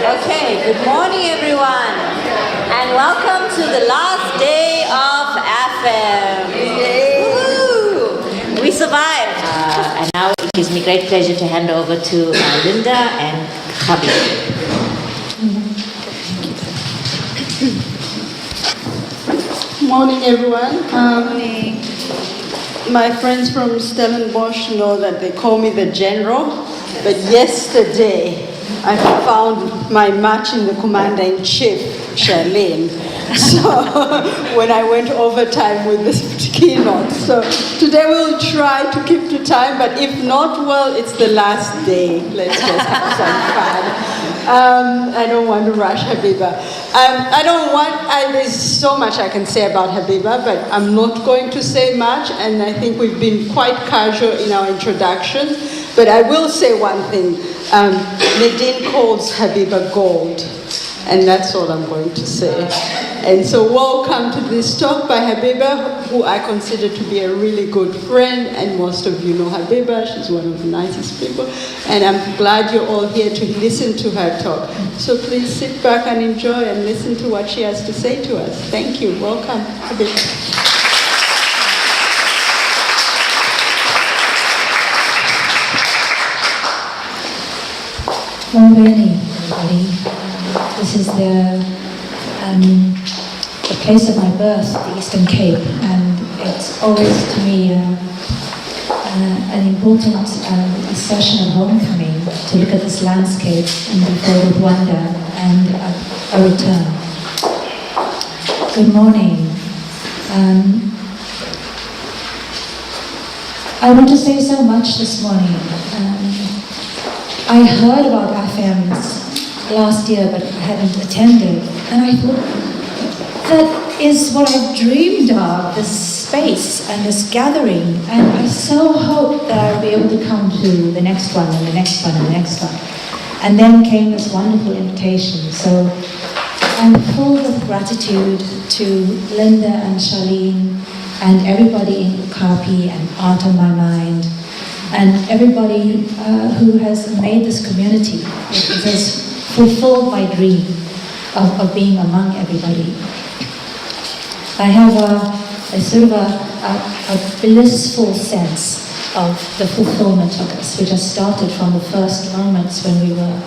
Okay, good morning everyone, and welcome to the last day of Afems. We survived, and now it gives me great pleasure to hand over to Lynda and Gabeba. Morning everyone. My friends from Stellenbosch know that they call me the General, but yesterday I found my match in the Commander-in-Chief, Charlene. So when I went overtime with this keynote. So today we'll try to keep to time, but if not, well, it's the last day. Let's just have some fun. I don't want to rush Gabeba. There's so much I can say about Gabeba, but I'm not going to say much, and I think we've been quite casual in our introduction. But I will say one thing. Nadine calls Gabeba gold, and that's all I'm going to say. And so welcome to this talk by Gabeba, who I consider to be a really good friend, and most of you know Gabeba. She's one of the nicest people, and I'm glad you're all here to listen to her talk. So please sit back and enjoy and listen to what she has to say to us. Thank you. Welcome, Gabeba. Morning, everybody. This is the place of my birth, the Eastern Cape, and it's always to me an important session of homecoming to look at this landscape and be filled with wonder and a return. Good morning. I want to say so much this morning. I heard about Afems last year, but I hadn't attended, and I thought, that is what I've dreamed of, this space and this gathering, and I so hope that I'll be able to come to the next one and the next one and the next one. And then came this wonderful invitation, so I'm full of gratitude to Lynda and Charlene and everybody in Kapi and Art on My Mind, and everybody who has made this community. It has fulfilled my dream of being among everybody. I have a sort of a blissful sense of the fulfillment of this, which has started from the first moments when we were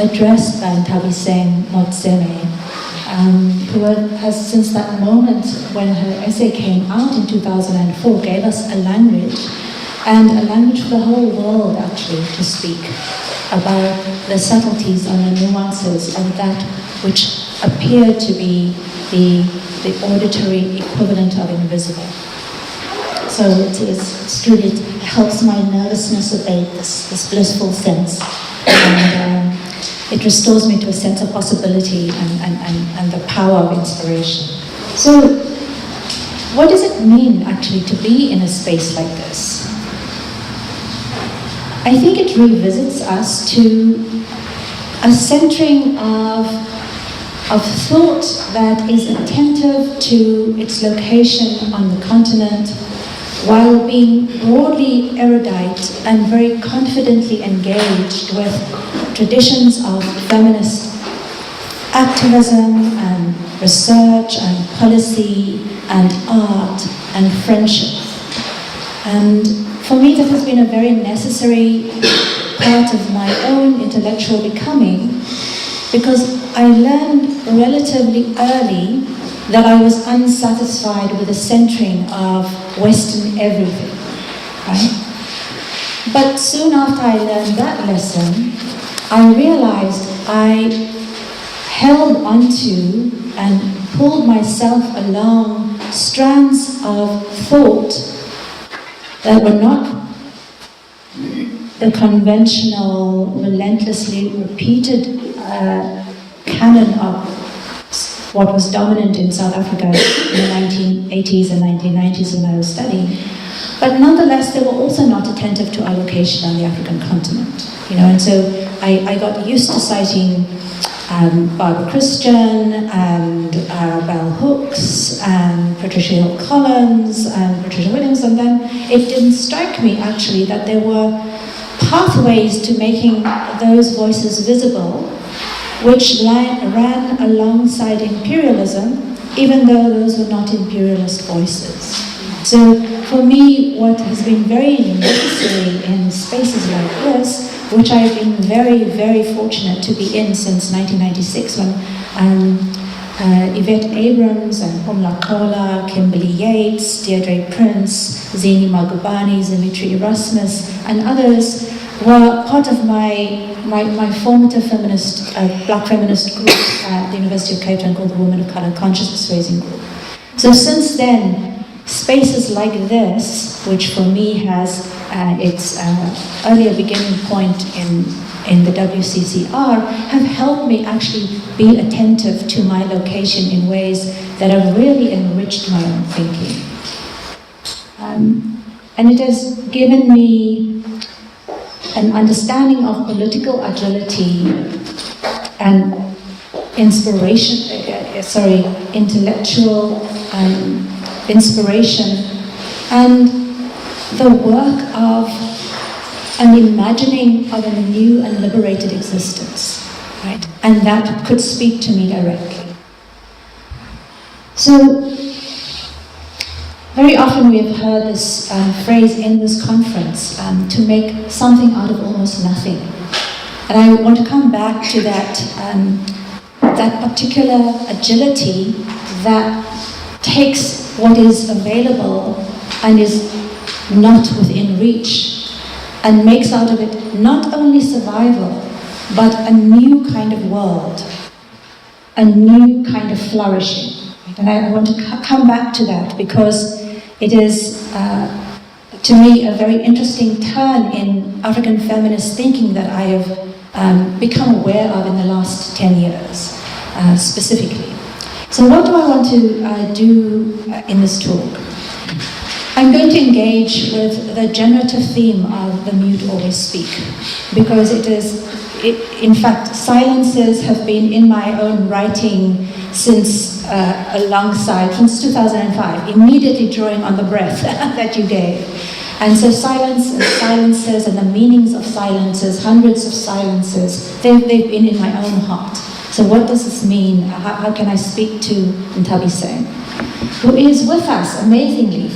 addressed by Ntabiseng Motseme, who has since that moment when her essay came out in 2004 gave us a language, and a language for the whole world actually to speak about the subtleties and the nuances of that which appeared to be the auditory equivalent of invisible. So it's truly, it helps my nervousness abate, this blissful sense, and it restores me to a sense of possibility and the power of inspiration. So what does it mean actually to be in a space like this? I think it revisits us to a centering of thought that is attentive to its location on the continent, while being broadly erudite and very confidently engaged with traditions of feminist activism and research and policy and art and friendship. And for me, that has been a very necessary part of my own intellectual becoming, because I learned relatively early that I was unsatisfied with the centering of Western everything, right? But soon after I learned that lesson, I realized I held onto and pulled myself along strands of thought that were not the conventional, relentlessly repeated canon of what was dominant in South Africa in the 1980s and 1990s when I was studying. But nonetheless, they were also not attentive to our location on the African continent. And so I got used to citing Barbara Christian and Bell Hooks and Patricia Hill Collins and Patricia Williams, and then it didn't strike me actually that there were pathways to making those voices visible which ran alongside imperialism, even though those were not imperialist voices. So for me, what has been very necessary in spaces like this, which I've been very, very fortunate to be in since 1996, when Yvette Abrams and Pumla Kola, Kimberly Yates, Deirdre Prince, Zeni Magubani, Dimitri Erasmus, and others were part of my formative feminist, black feminist group at the University of Cape Town called the Women of Colour Consciousness Raising Group. So since then, spaces like this, which for me has its earlier beginning point in the WCCR, have helped me actually be attentive to my location in ways that have really enriched my own thinking. And it has given me an understanding of political agility and intellectual inspiration, and the work of an imagining of a new and liberated existence, right? And that could speak to me directly. So, very often we have heard this phrase in this conference, to make something out of almost nothing. And I want to come back to that, that particular agility that takes what is available and is not within reach and makes out of it not only survival, but a new kind of world, a new kind of flourishing. And I want to come back to that because it is, to me, a very interesting turn in African feminist thinking that I have become aware of in the last 10 years, specifically. So what do I want to do in this talk? I'm going to engage with the generative theme of the mute always speak, because in fact, silences have been in my own writing since 2005, immediately drawing on the breath that you gave. And so silence and silences and the meanings of silences, hundreds of silences, they've been in my own heart. So what does this mean? How can I speak to Ntabi Sen, who is with us, amazingly?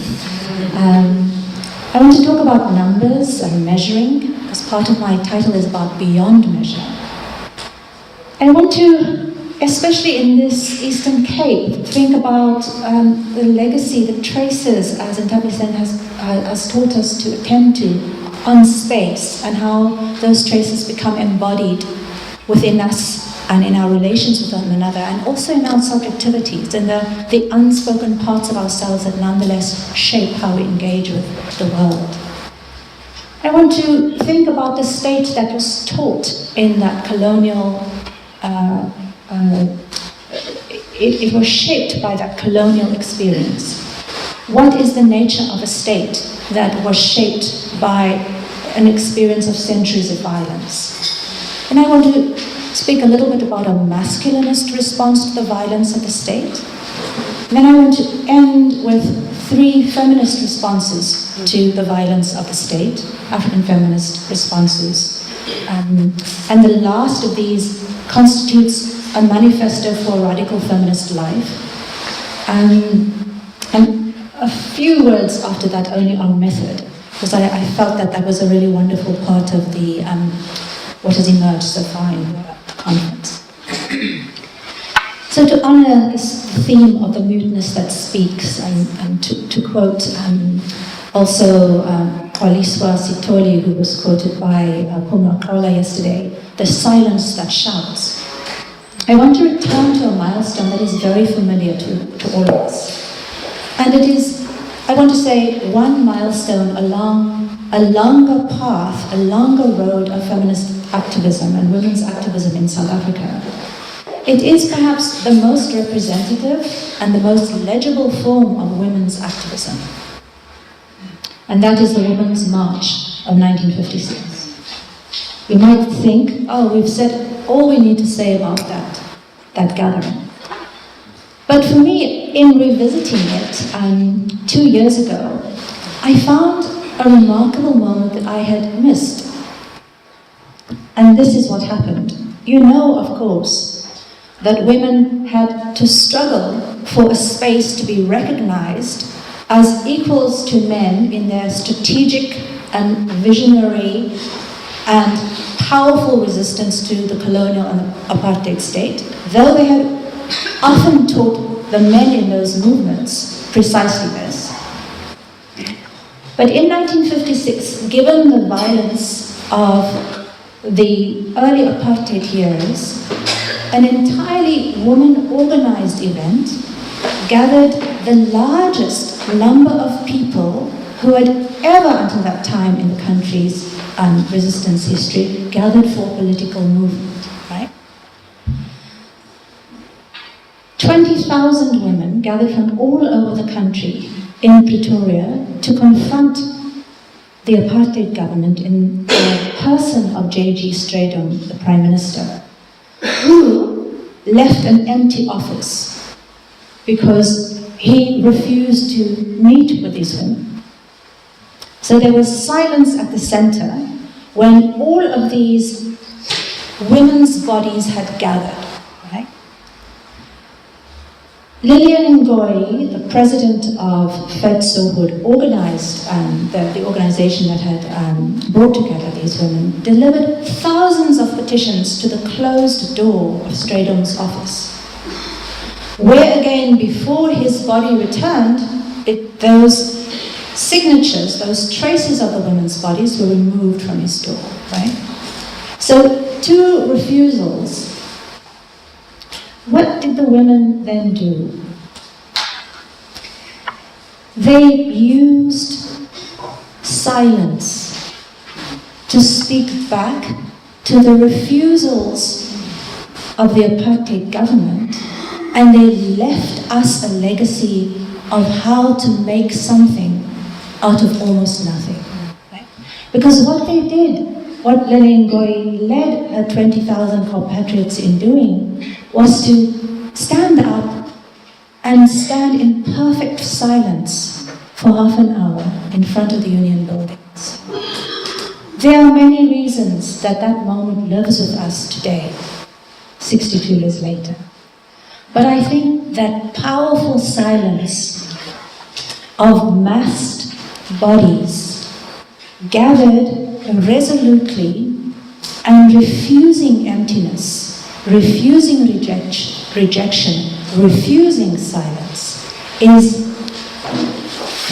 I want to talk about numbers and measuring, because part of my title is about beyond measure. I want to, especially in this Eastern Cape, think about the legacy, the traces, as Ntabi Sen has taught us to attend to, on space, and how those traces become embodied within us and in our relations with one another, and also in our subjectivities and the unspoken parts of ourselves that nonetheless shape how we engage with the world. I want to think about the state that was taught in that colonial, it was shaped by that colonial experience. What is the nature of a state that was shaped by an experience of centuries of violence? And I want to speak a little bit about a masculinist response to the violence of the state. And then I want to end with 3 feminist responses to the violence of the state, African feminist responses. And the last of these constitutes a manifesto for a radical feminist life. And a few words after that only on method, because I felt that was a really wonderful part of the what has emerged so far in the conference. So to honor this theme of the muteness that speaks, and to quote also Kwaliswa Sitoli, who was quoted by Pumla Kola yesterday, the silence that shouts. I want to return to a milestone that is very familiar to all of us. And it is, I want to say, one milestone along a longer path, a longer road of feminist activism and women's activism in South Africa. It is perhaps the most representative and the most legible form of women's activism. And that is the Women's March of 1956. You might think, oh, we've said all we need to say about that gathering. But for me, in revisiting it 2 years ago, I found a remarkable moment that I had missed. And this is what happened. you know, of course, that women had to struggle for a space to be recognized as equals to men in their strategic and visionary and powerful resistance to the colonial and apartheid state, though they had often taught the men in those movements precisely this. But in 1956, given the violence of the early apartheid years, an entirely woman-organized event gathered the largest number of people who had ever until that time in the country's resistance history gathered for political movement, right? 20,000 women gathered from all over the country in Pretoria to confront the apartheid government in the person of J.G. Strydom, the Prime Minister, who left an empty office because he refused to meet with these women. So there was silence at the center when all of these women's bodies had gathered, right? Lillian Ngoyi, the president of FEDSO, who had organized the organization that had brought together these women, delivered thousands of petitions to the closed door of Strydom's office, where again, before his body returned, those signatures, those traces of the women's bodies were removed from his door, right? So, two refusals. What did the women then do? They used silence to speak back to the refusals of the apartheid government, and they left us a legacy of how to make something out of almost nothing. Right? Because what they did, what Lillian Ngoyi led her 20,000 compatriots in doing, was to stand up and stand in perfect silence for half an hour in front of the Union buildings. There are many reasons that that moment lives with us today, 62 years later. But I think that powerful silence of massed bodies gathered resolutely and refusing emptiness, refusing rejection, refusing silence is,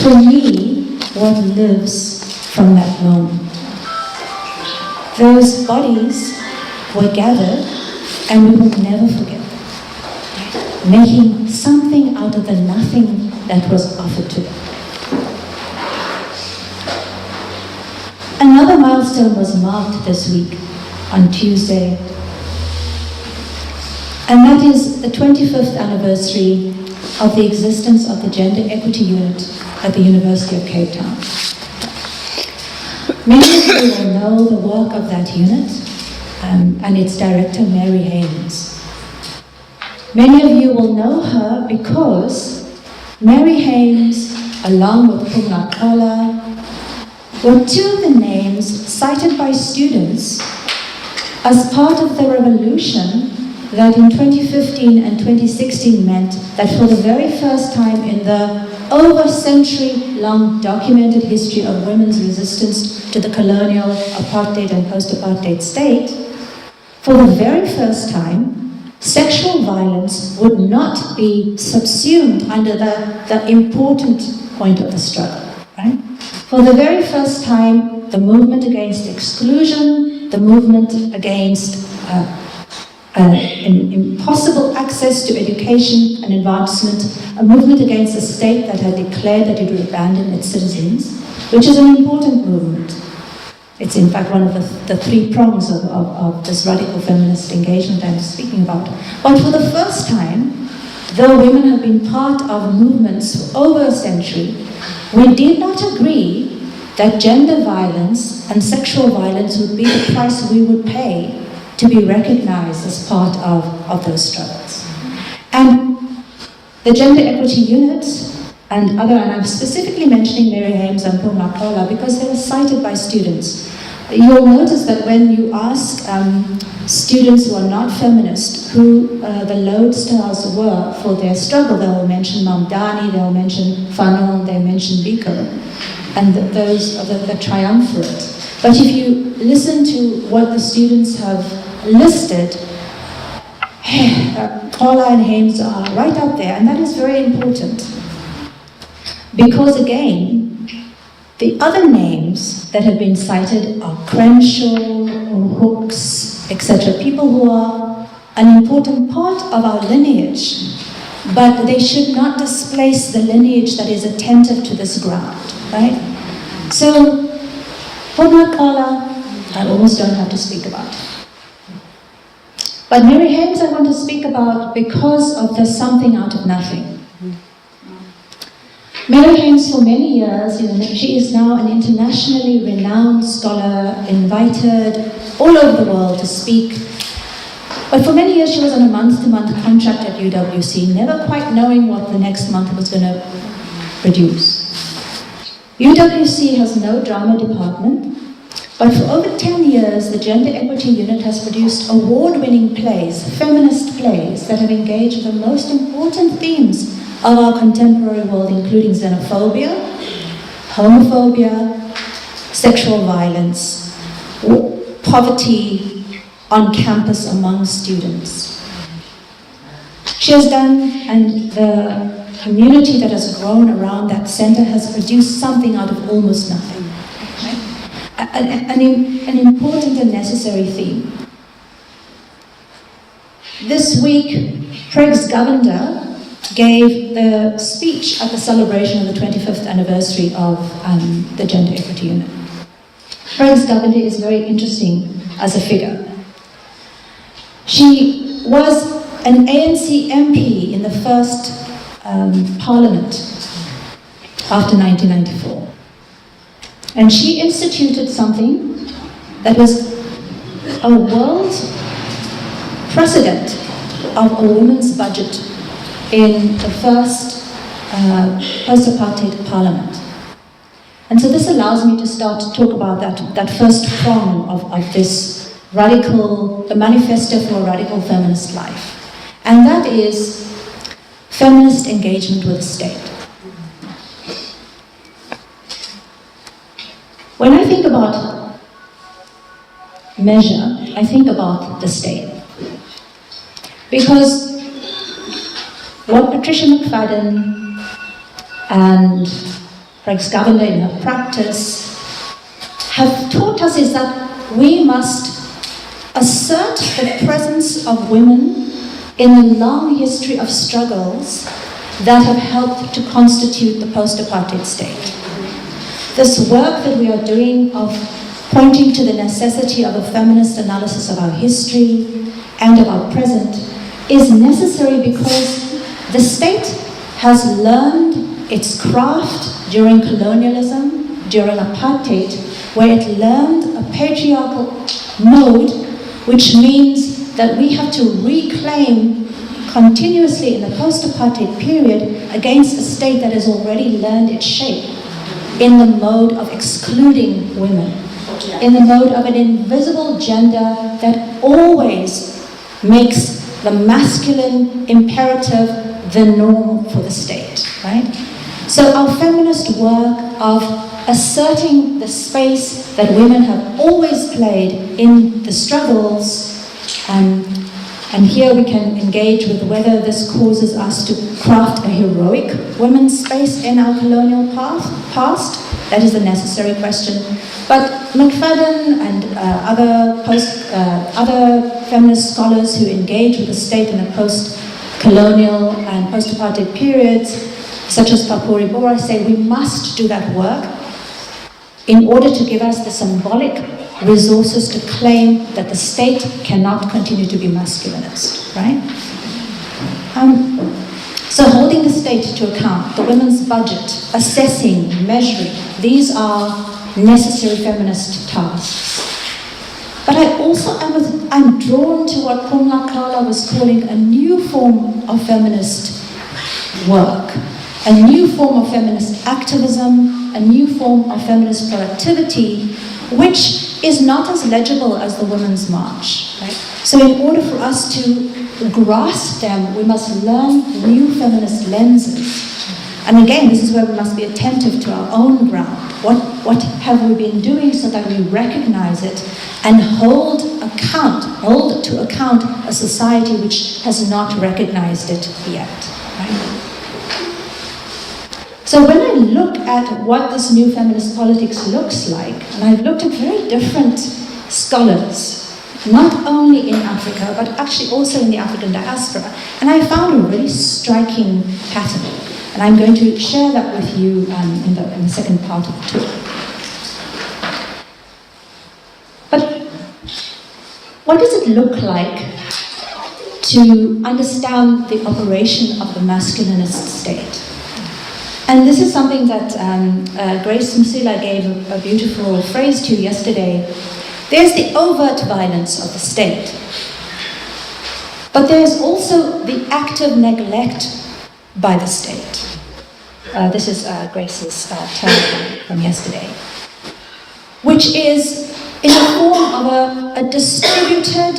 for me, what lives from that moment. Those bodies were gathered and we will never forget them, making something out of the nothing that was offered to them. Another milestone was marked this week on Tuesday, and that is the 25th anniversary of the existence of the Gender Equity Unit at the University of Cape Town. Many of you will know the work of that unit and its director, Mary Hames. Many of you will know her because Mary Hames, along with Pumla were two of the names cited by students as part of the revolution that in 2015 and 2016 meant that for the very first time in the over century-long documented history of women's resistance to the colonial, apartheid and post-apartheid state, for the very first time, sexual violence would not be subsumed under the important point of the struggle, right? For the very first time, the movement against exclusion, the movement against impossible access to education and advancement, a movement against a state that had declared that it would abandon its citizens, which is an important movement. It's in fact one of the three prongs of this radical feminist engagement I'm speaking about. But for the first time, though women have been part of movements for over a century, we did not agree that gender violence and sexual violence would be the price we would pay to be recognized as part of those struggles. And the Gender Equity Unit and I'm specifically mentioning Mary Hames and Pumla because they were cited by students, you'll notice that when you ask students who are not feminist who the lodestars were for their struggle, they'll mention Mamdani, they'll mention Fanon, they'll mention Biko, and those are the triumvirate. But if you listen to what the students have listed, Paula and Hames are right up there, and that is very important. Because again, the other names that have been cited are Crenshaw or Hooks, etc. People who are an important part of our lineage, but they should not displace the lineage that is attentive to this ground, right? So, Paula, I almost don't have to speak about. But Mary Hames I want to speak about because of the something out of nothing. Mary Hames, for many years, she is now an internationally renowned scholar, invited all over the world to speak. But for many years she was on a month-to-month contract at UWC, never quite knowing what the next month was going to produce. UWC has no drama department, but for over 10 years the Gender Equity Unit has produced award-winning plays, feminist plays, that have engaged with the most important themes of our contemporary world, including xenophobia, homophobia, sexual violence, poverty on campus among students. She has done, and the community that has grown around that center has produced something out of almost nothing. An important and necessary theme. This week, Preg's Governor gave the speech at the celebration of the 25th anniversary of the Gender Equity Unit. Preg's Governor is very interesting as a figure. She was an ANC MP in the first parliament after 1994. And she instituted something that was a world precedent of a women's budget in the first post-apartheid parliament. And so this allows me to start to talk about that first prong of this radical, the manifesto for a radical feminist life. And that is feminist engagement with the state. When I think about measure, I think about the state. Because what Patricia McFadden and Preg's Governor in her practice have taught us is that we must assert the presence of women in the long history of struggles that have helped to constitute the post-apartheid state. This work that we are doing of pointing to the necessity of a feminist analysis of our history and of our present is necessary because the state has learned its craft during colonialism, during apartheid, where it learned a patriarchal mode, which means that we have to reclaim continuously in the post-apartheid period against a state that has already learned its shape in the mode of excluding women, in the mode of an invisible gender that always makes the masculine imperative the norm for the state, right? So our feminist work of asserting the space that women have always played in the struggles, and here we can engage with whether this causes us to craft a heroic women's space in our colonial past. That is a necessary question. But McFadden and other feminist scholars who engage with the state in the post-colonial and post-apartheid periods, such as Papuri Bora, say we must do that work in order to give us the symbolic resources to claim that the state cannot continue to be masculinist, right? So holding the state to account, the women's budget, assessing, measuring, these are necessary feminist tasks. But I also I'm drawn to what Kumla Kala was calling a new form of feminist work, a new form of feminist activism, a new form of feminist productivity, which is not as legible as the Women's March. Right? So in order for us to grasp them, we must learn new feminist lenses. And again, this is where we must be attentive to our own ground. What have we been doing so that we recognize it and hold to account a society which has not recognized it yet, right? So when I look at what this new feminist politics looks like, and I've looked at very different scholars, not only in Africa, but actually also in the African diaspora, and I found a really striking pattern. And I'm going to share that with you in the second part of the talk. But what does it look like to understand the operation of the masculinist state? And this is something that Grace Msila gave a beautiful phrase to yesterday. There's the overt violence of the state, but there's also the active neglect by the state. This is Grace's term from yesterday, which is in the form of a distributed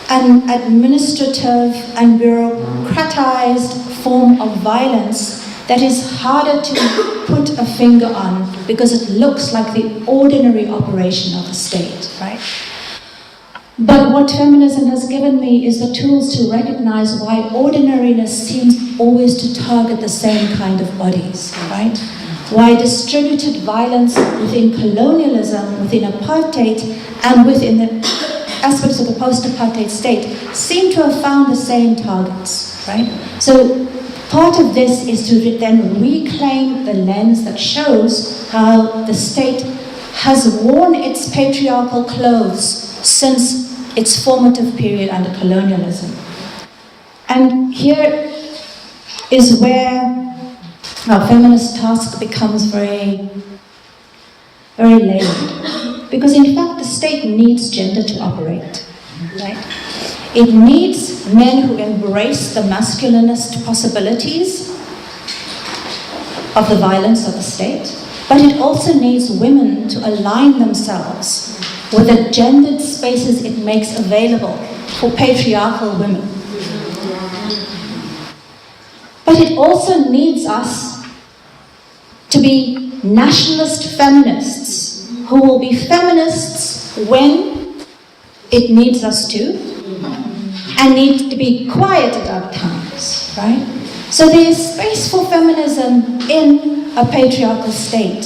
and administrative and bureaucratized form of violence that is harder to put a finger on because it looks like the ordinary operation of the state, right? But what feminism has given me is the tools to recognize why ordinariness seems always to target the same kind of bodies, right? Why distributed violence within colonialism, within apartheid, and within the aspects of the post-apartheid state seem to have found the same targets, right? So part of this is to then reclaim the lens that shows how the state has worn its patriarchal clothes since its formative period under colonialism. And here is where our feminist task becomes very, very layered. Because in fact, the state needs gender to operate, right? It needs men who embrace the masculinist possibilities of the violence of the state, but it also needs women to align themselves with the gendered spaces it makes available for patriarchal women. But it also needs us to be nationalist feminists who will be feminists when it needs us to, and need to be quiet at other times, right? So there is space for feminism in a patriarchal state.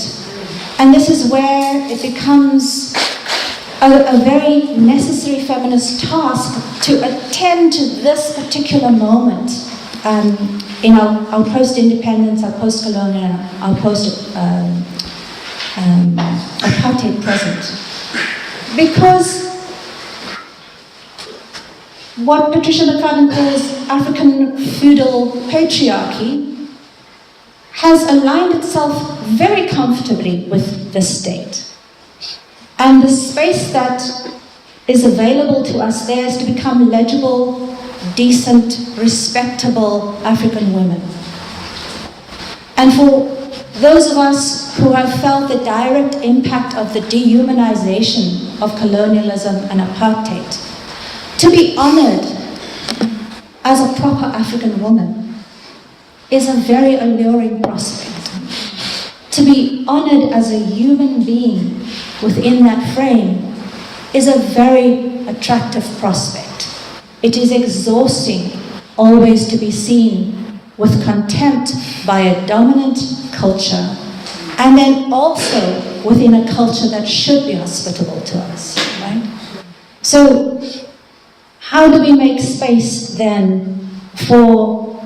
And this is where it becomes a very necessary feminist task to attend to this particular moment in our post-independence, our post-colonial, our post-apartheid present. Because what Patricia McFadden calls African feudal patriarchy has aligned itself very comfortably with the state. And the space that is available to us there is to become legible, decent, respectable African women. And for those of us who have felt the direct impact of the dehumanization of colonialism and apartheid, to be honored as a proper African woman is a very alluring prospect. To be honored as a human being within that frame is a very attractive prospect. It is exhausting always to be seen with contempt by a dominant culture, and then also within a culture that should be hospitable to us, right? So, how do we make space then for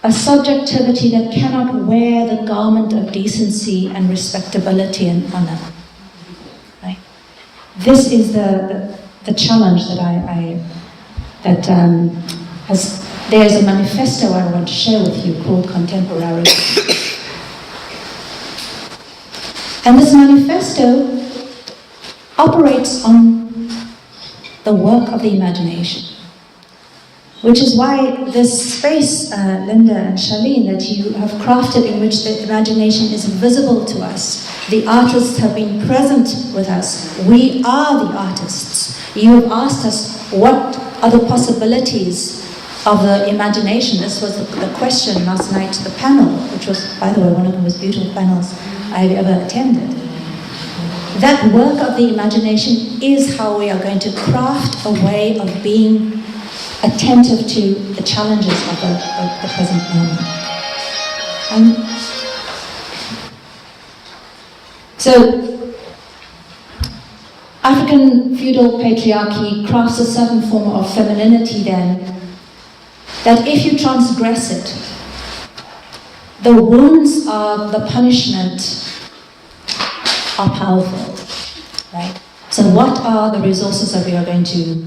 a subjectivity that cannot wear the garment of decency and respectability and honor? Right? This is the challenge that there's a manifesto I want to share with you called Contemporary. And this manifesto operates on the work of the imagination, which is why this space, Lynda and Charlene, that you have crafted in which the imagination is visible to us, The artists have been present with us. We are the artists. You have asked us what are the possibilities of the imagination. This was the question last night to the panel, which was, by the way, one of the most beautiful panels I've ever attended. That work of the imagination is how we are going to craft a way of being attentive to the challenges of the present moment. So, African feudal patriarchy crafts a certain form of femininity then, that if you transgress it, the wounds of the punishment are powerful, right? So what are the resources that we are going to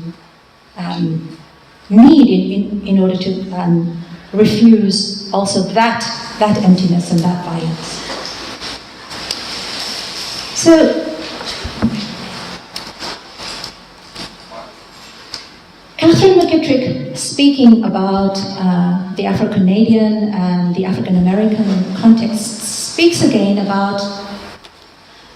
need in order to refuse also that emptiness and that violence? So, Catherine McKittrick, speaking about the Afro-Canadian and the African-American context, speaks again about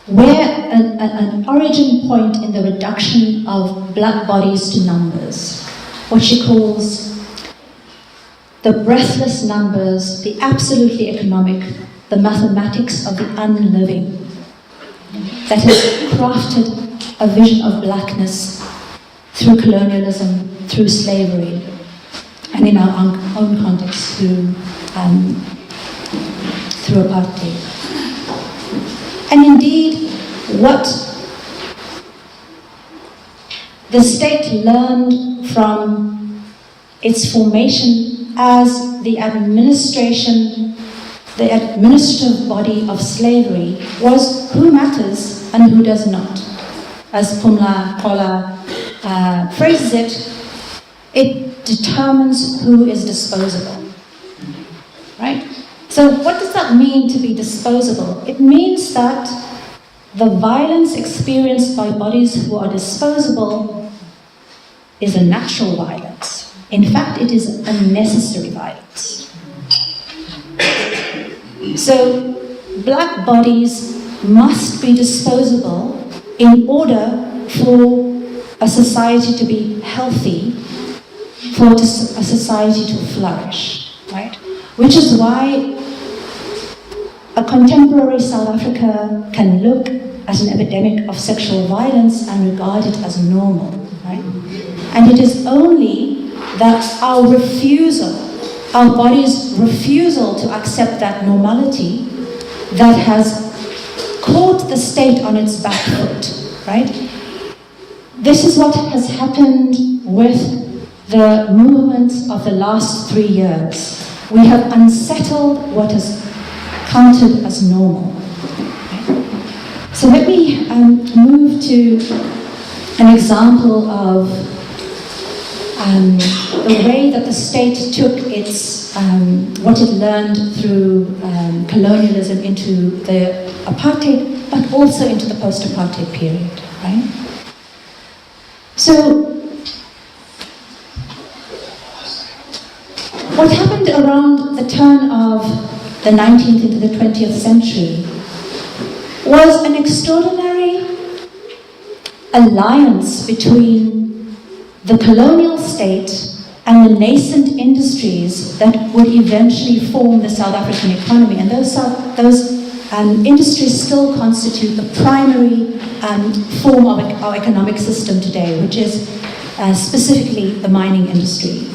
where an origin point in the reduction of black bodies to numbers, what she calls the breathless numbers, the absolutely economic, the mathematics of the unliving, that has crafted a vision of blackness through colonialism, through slavery, and in our own context through apartheid. And indeed, what the state learned from its formation as the administration, the administrative body of slavery, was who matters and who does not. As Pumla Kola phrases it, it determines who is disposable, right? So what does that mean to be disposable? It means that the violence experienced by bodies who are disposable is a natural violence. In fact, it is a necessary violence. So black bodies must be disposable in order for a society to be healthy, for a society to flourish, right? Which is why a contemporary South Africa can look at an epidemic of sexual violence and regard it as normal, right? And it is only that our body's refusal to accept that normality that has caught the state on its back foot, right? This is what has happened with the movements of the last 3 years. We have unsettled what is counted as normal. So let me move to an example of the way that the state took its what it learned through colonialism into the apartheid, but also into the post-apartheid period, right? So, what happened around the turn of the 19th into the 20th century was an extraordinary alliance between the colonial state and the nascent industries that would eventually form the South African economy. And those industries still constitute the primary form of our economic system today, which is specifically the mining industry.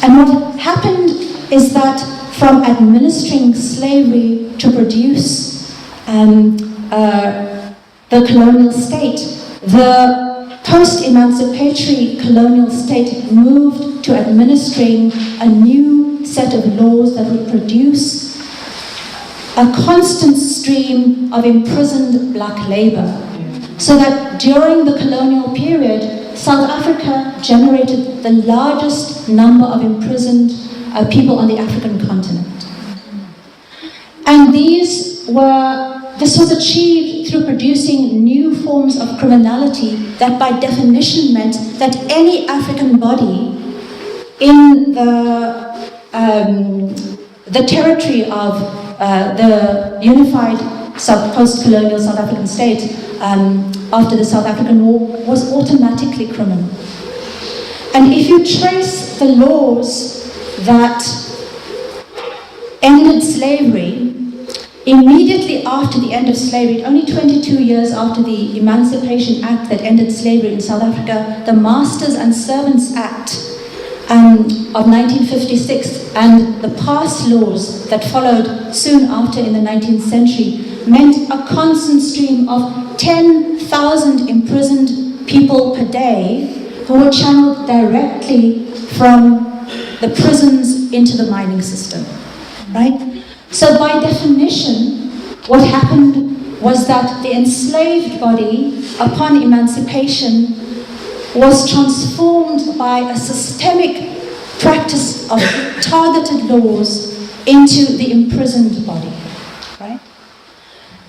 And what happened is that from administering slavery to produce the colonial state, the post-emancipatory colonial state moved to administering a new set of laws that would produce a constant stream of imprisoned black labor, so that during the colonial period, South Africa generated the largest number of imprisoned people on the African continent. And this was achieved through producing new forms of criminality that by definition meant that any African body in the territory of the unified post-colonial South African state after the South African War was automatically criminal. And if you trace the laws that ended slavery, immediately after the end of slavery, only 22 years after the Emancipation Act that ended slavery in South Africa, the Masters and Servants Act of 1956 and the past laws that followed soon after in the 19th century meant a constant stream of 10,000 imprisoned people per day who were channeled directly from the prisons into the mining system, right? So by definition, what happened was that the enslaved body, upon emancipation, was transformed by a systemic practice of targeted laws into the imprisoned body, right?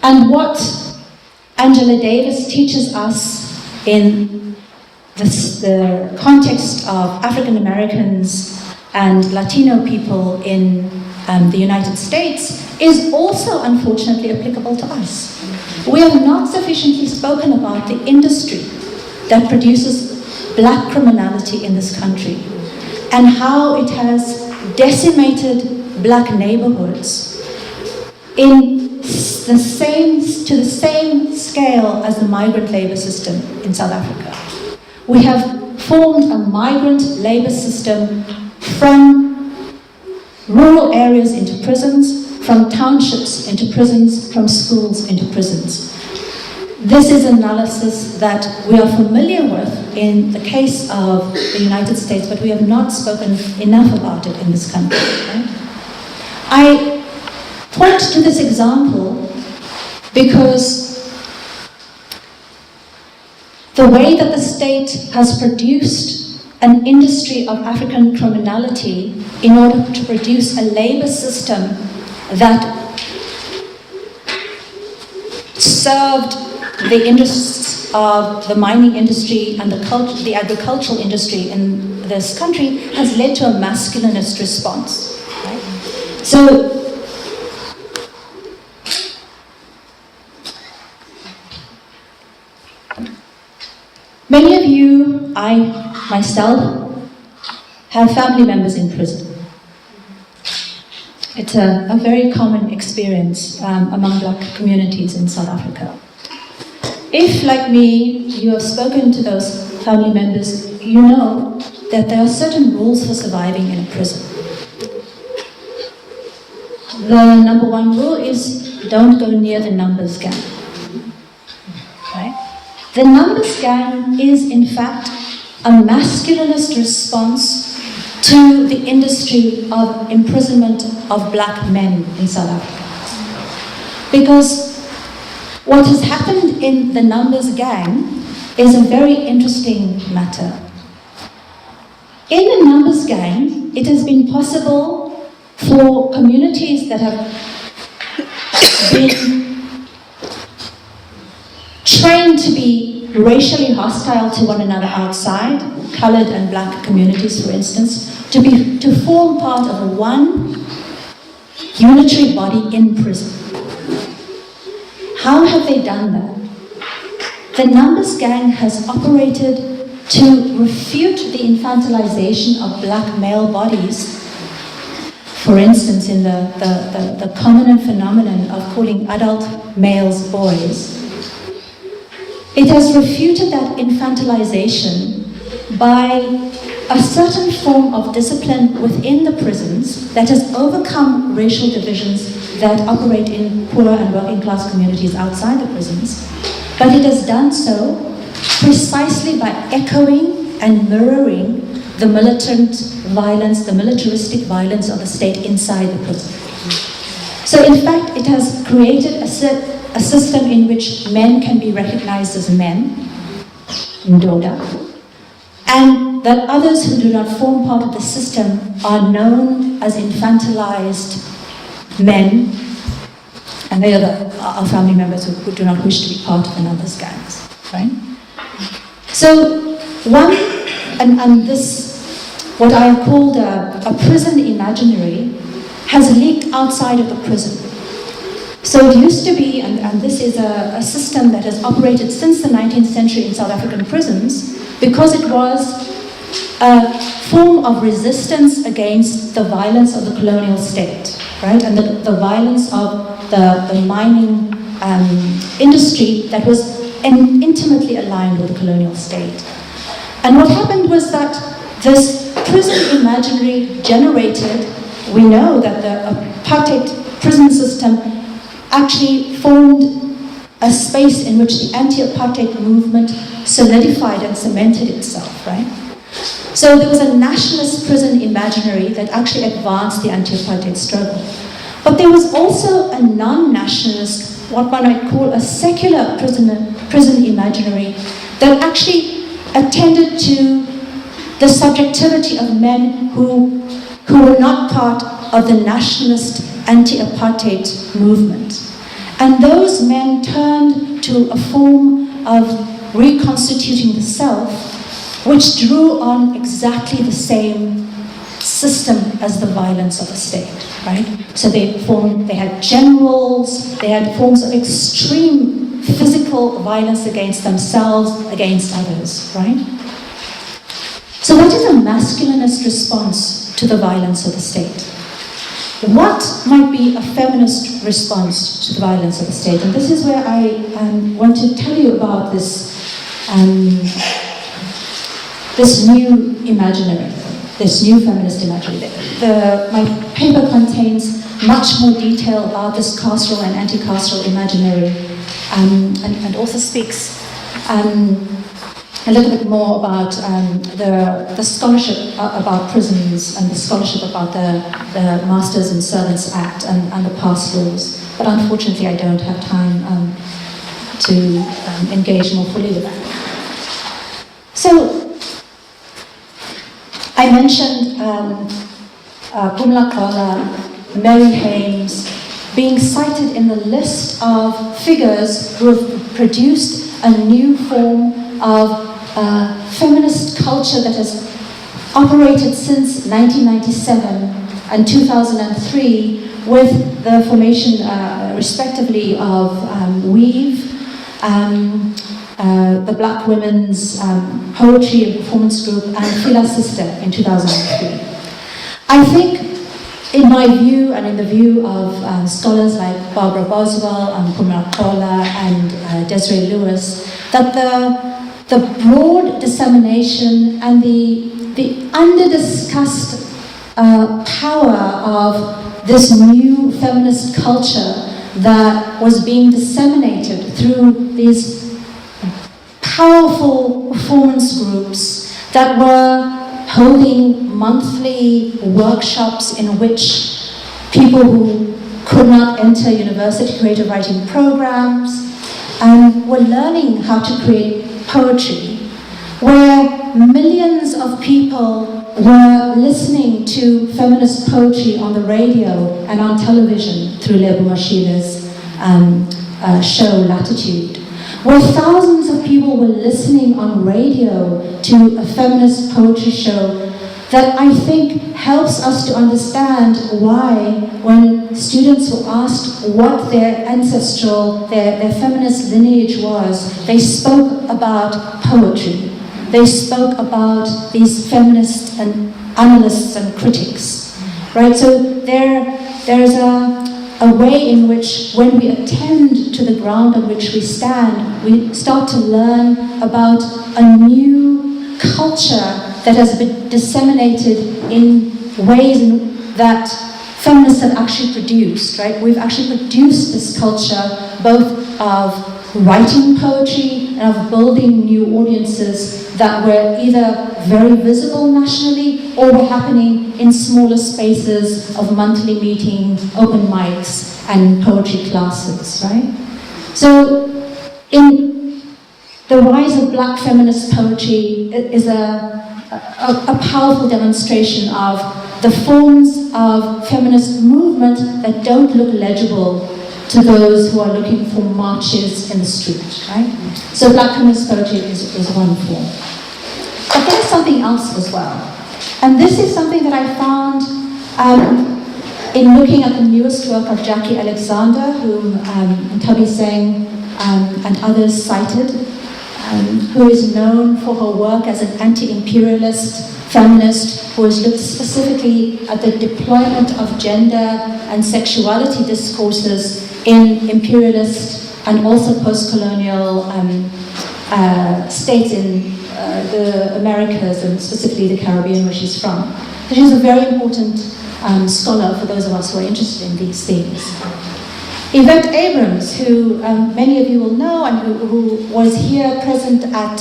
And what Angela Davis teaches us in the context of African Americans and Latino people in the United States is also unfortunately applicable to us. We have not sufficiently spoken about the industry that produces black criminality in this country and how it has decimated black neighborhoods to the same scale as the migrant labor system in South Africa. We have formed a migrant labor system from rural areas into prisons, from townships into prisons, from schools into prisons. This is analysis that we are familiar with in the case of the United States, but we have not spoken enough about it in this country. Right? I point to this example because the way that the state has produced an industry of African criminality in order to produce a labor system that served the interests of the mining industry and the agricultural industry in this country has led to a masculinist response. Right? So, many of you, I myself, have family members in prison. It's a very common experience among black communities in South Africa. If, like me, you have spoken to those family members, you know that there are certain rules for surviving in a prison. The number one rule is don't go near the numbers gang. Right? The numbers gang is, in fact, a masculinist response to the industry of imprisonment of black men in South Africa. Because what has happened in the numbers gang is a very interesting matter. In the numbers gang, it has been possible for communities that have been trained to be racially hostile to one another outside, colored and black communities, for instance, to form part of one unitary body in prison. How have they done that? The numbers gang has operated to refute the infantilization of black male bodies. For instance, in the common phenomenon of calling adult males boys. It has refuted that infantilization by a certain form of discipline within the prisons that has overcome racial divisions that operate in poor and working class communities outside the prisons. But it has done so precisely by echoing and mirroring the militant violence, the militaristic violence of the state inside the prison. So in fact, it has created a system in which men can be recognized as men, Ndoda, and that others who do not form part of the system are known as infantilized men, and they are our family members who do not wish to be part of the numbers gangs, right? So and this, what I have called a prison imaginary, has leaked outside of the prison. So it used to be, and this is a system that has operated since the 19th century in South African prisons, because it was a form of resistance against the violence of the colonial state, right? And the violence of the mining industry that was intimately aligned with the colonial state. And what happened was that this prison imaginary generated, we know that the apartheid prison system actually formed a space in which the anti-apartheid movement solidified and cemented itself, right? So there was a nationalist prison imaginary that actually advanced the anti-apartheid struggle. But there was also a non-nationalist, what one might call a secular prison imaginary that actually attended to the subjectivity of men who were not part of the nationalist anti-apartheid movement. And those men turned to a form of reconstituting the self, which drew on exactly the same system as the violence of the state, right? So they had generals, they had forms of extreme physical violence against themselves, against others, right? So what is a masculinist response to the violence of the state? What might be a feminist response to the violence of the state? And this is where I want to tell you about this new imaginary, this new feminist imaginary. My paper contains much more detail about this carceral and anti-carceral imaginary, and also speaks a little bit more about the scholarship about prisons and the scholarship about the Masters and Servants Act and the past laws. But unfortunately, I don't have time to engage more fully with that. So, I mentioned Pumla Kola, Mary Hames, being cited in the list of figures who have produced a new form of feminist culture that has operated since 1997 and 2003 with the formation, respectively, of Weave, the Black Women's Poetry and Performance Group, and Fila Sister in 2003. I think, in my view, and in the view of scholars like Barbara Boswell and Pumla Kola and Desiree Lewis, that the broad dissemination and the under-discussed power of this new feminist culture that was being disseminated through these powerful performance groups that were holding monthly workshops in which people who could not enter university creative writing programs were learning how to create poetry, where millions of people were listening to feminist poetry on the radio and on television through Lebo Mashila's show Latitude, where thousands of people were listening on radio to a feminist poetry show that I think helps us to understand why, when students were asked what their ancestral, their feminist lineage was, they spoke about poetry. They spoke about these feminists and analysts and critics, right? So there's a way in which, when we attend to the ground on which we stand, we start to learn about a new culture that has been disseminated in ways that feminists have actually produced, right? We've actually produced this culture both of writing poetry and of building new audiences that were either very visible nationally or were happening in smaller spaces of monthly meeting, open mics, and poetry classes, right? So, in the rise of Black feminist poetry is a powerful demonstration of the forms of feminist movement that don't look legible to those who are looking for marches in the street, right? So Black feminist poetry is one form. But there's something else as well. And this is something that I found in looking at the newest work of Jackie Alexander, whom Toby Singh and others cited, who is known for her work as an anti-imperialist feminist who has looked specifically at the deployment of gender and sexuality discourses in imperialist and also post-colonial states in the Americas and specifically the Caribbean where she's from. So she's a very important scholar for those of us who are interested in these themes. Yvette Abrams, who many of you will know and who was here present at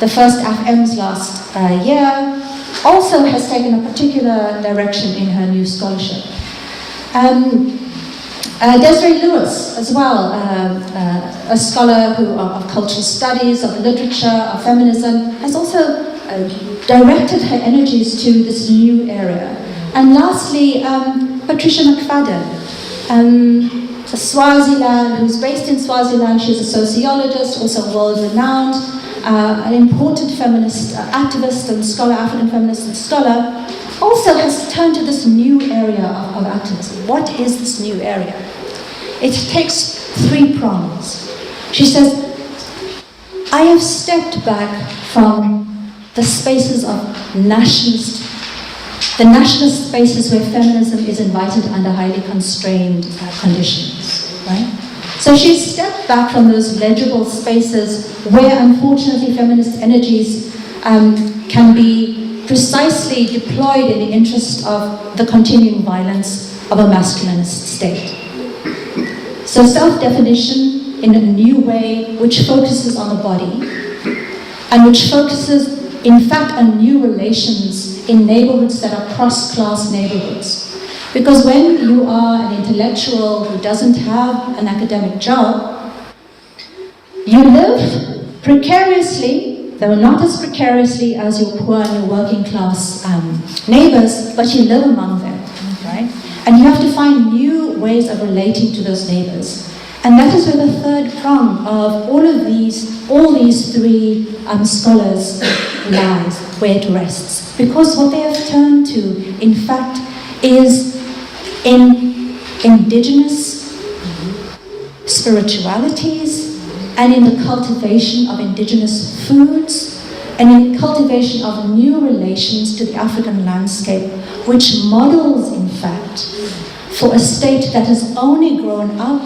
the first Afems last year, also has taken a particular direction in her new scholarship. Desiree Lewis, as well, a scholar of cultural studies, of literature, of feminism, has also directed her energies to this new area. And lastly, Patricia McFadden, Swaziland, who's based in Swaziland. She's a sociologist, also world-renowned, an important feminist activist and scholar, African feminist and scholar, also has turned to this new area of activism. What is this new area? It takes three prongs. She says, I have stepped back from the spaces of nationalist spaces where feminism is invited under highly constrained conditions, right? So she's stepped back from those legible spaces where, unfortunately, feminist energies can be precisely deployed in the interest of the continuing violence of a masculinist state. So self-definition in a new way which focuses on the body and which focuses, in fact, on new relations in neighborhoods that are cross-class neighborhoods. Because when you are an intellectual who doesn't have an academic job, you live precariously, though not as precariously as your poor and your working class neighbors, but you live among them, right? And you have to find new ways of relating to those neighbors. And that is where the third prong of all these three scholars lies, where it rests. Because what they have turned to, in fact, is in indigenous spiritualities and in the cultivation of indigenous foods and in cultivation of new relations to the African landscape, which models, in fact, for a state that has only grown up,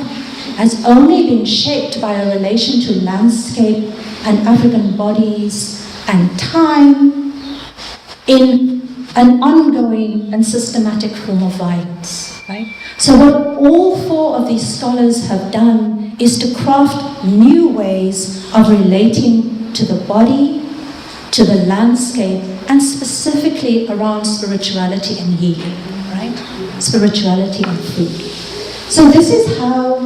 has only been shaped by a relation to landscape and African bodies and time in an ongoing and systematic form of violence, right? So what all four of these scholars have done is to craft new ways of relating to the body, to the landscape, and specifically around spirituality and healing, right? Spirituality and food. So this is how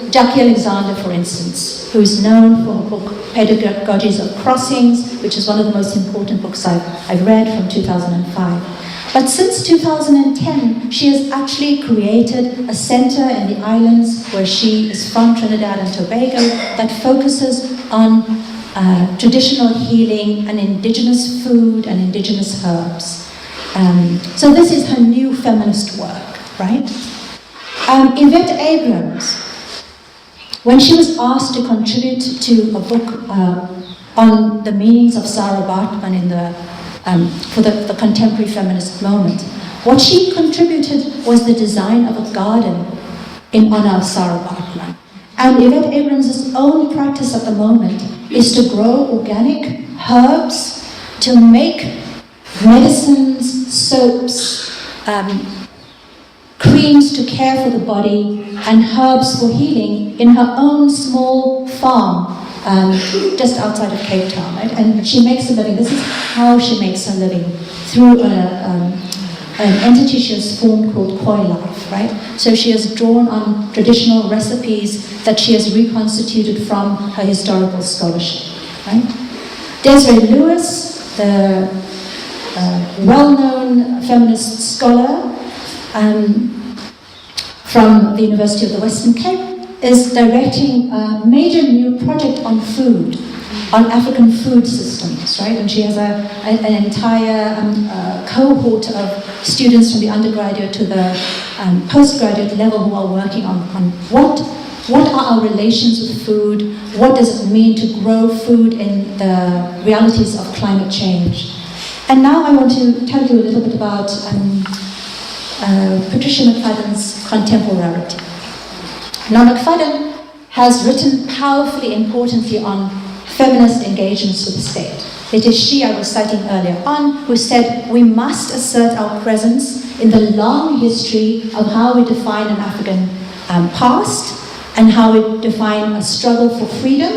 Jackie Alexander, for instance, who is known for her book Pedagogies of Crossings, which is one of the most important books I've read from 2005. But since 2010, she has actually created a center in the islands where she is from, Trinidad and Tobago, that focuses on traditional healing and indigenous food and indigenous herbs. So this is her new feminist work, right? Yvette Abrams, when she was asked to contribute to a book on the meanings of Sarah Baartman in for the contemporary feminist moment, what she contributed was the design of a garden in honor of Sarah Baartman. And Yvette Abrams' own practice at the moment is to grow organic herbs, to make medicines, soaps, creams to care for the body, and herbs for healing in her own small farm just outside of Cape Town, right? And she makes a living. This is how she makes her living, through an entity she has formed called Koi Life, right? So she has drawn on traditional recipes that she has reconstituted from her historical scholarship, right? Desiree Lewis, the well-known feminist scholar from the University of the Western Cape, is directing a major new project on food on African food systems, right? And she has an entire cohort of students from the undergraduate to the postgraduate level who are working on what are our relations with food, what does it mean to grow food in the realities of climate change. And now I want to tell you a little bit about Patricia McFadden's contemporarity. Now McFadden has written powerfully, importantly, on feminist engagements with the state. It is she I was citing earlier on who said we must assert our presence in the long history of how we define an African past and how we define a struggle for freedom,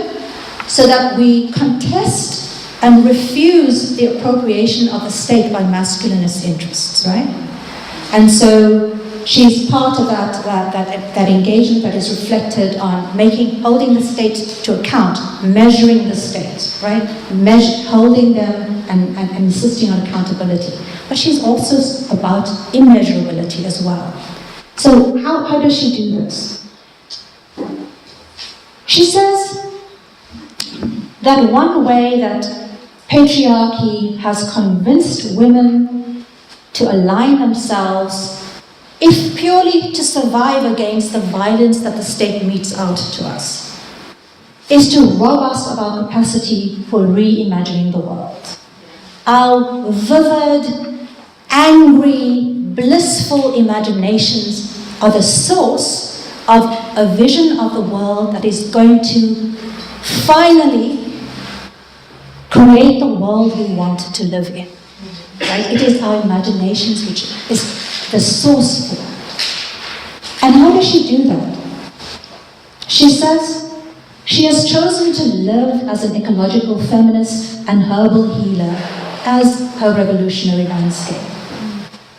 so that we contest and refuse the appropriation of the state by masculinist interests, right? And so she's part of that engagement that is reflected on holding the state to account, measuring the state, right? Holding them and insisting on accountability. But she's also about immeasurability as well. So how does she do this? She says that one way that patriarchy has convinced women to align themselves, if purely to survive against the violence that the state metes out to us, is to rob us of our capacity for reimagining the world. Our vivid, angry, blissful imaginations are the source of a vision of the world that is going to finally create the world we want to live in. Right? It is our imaginations which is the source for that. And how does she do that? She says she has chosen to live as an ecological feminist and herbal healer as her revolutionary landscape.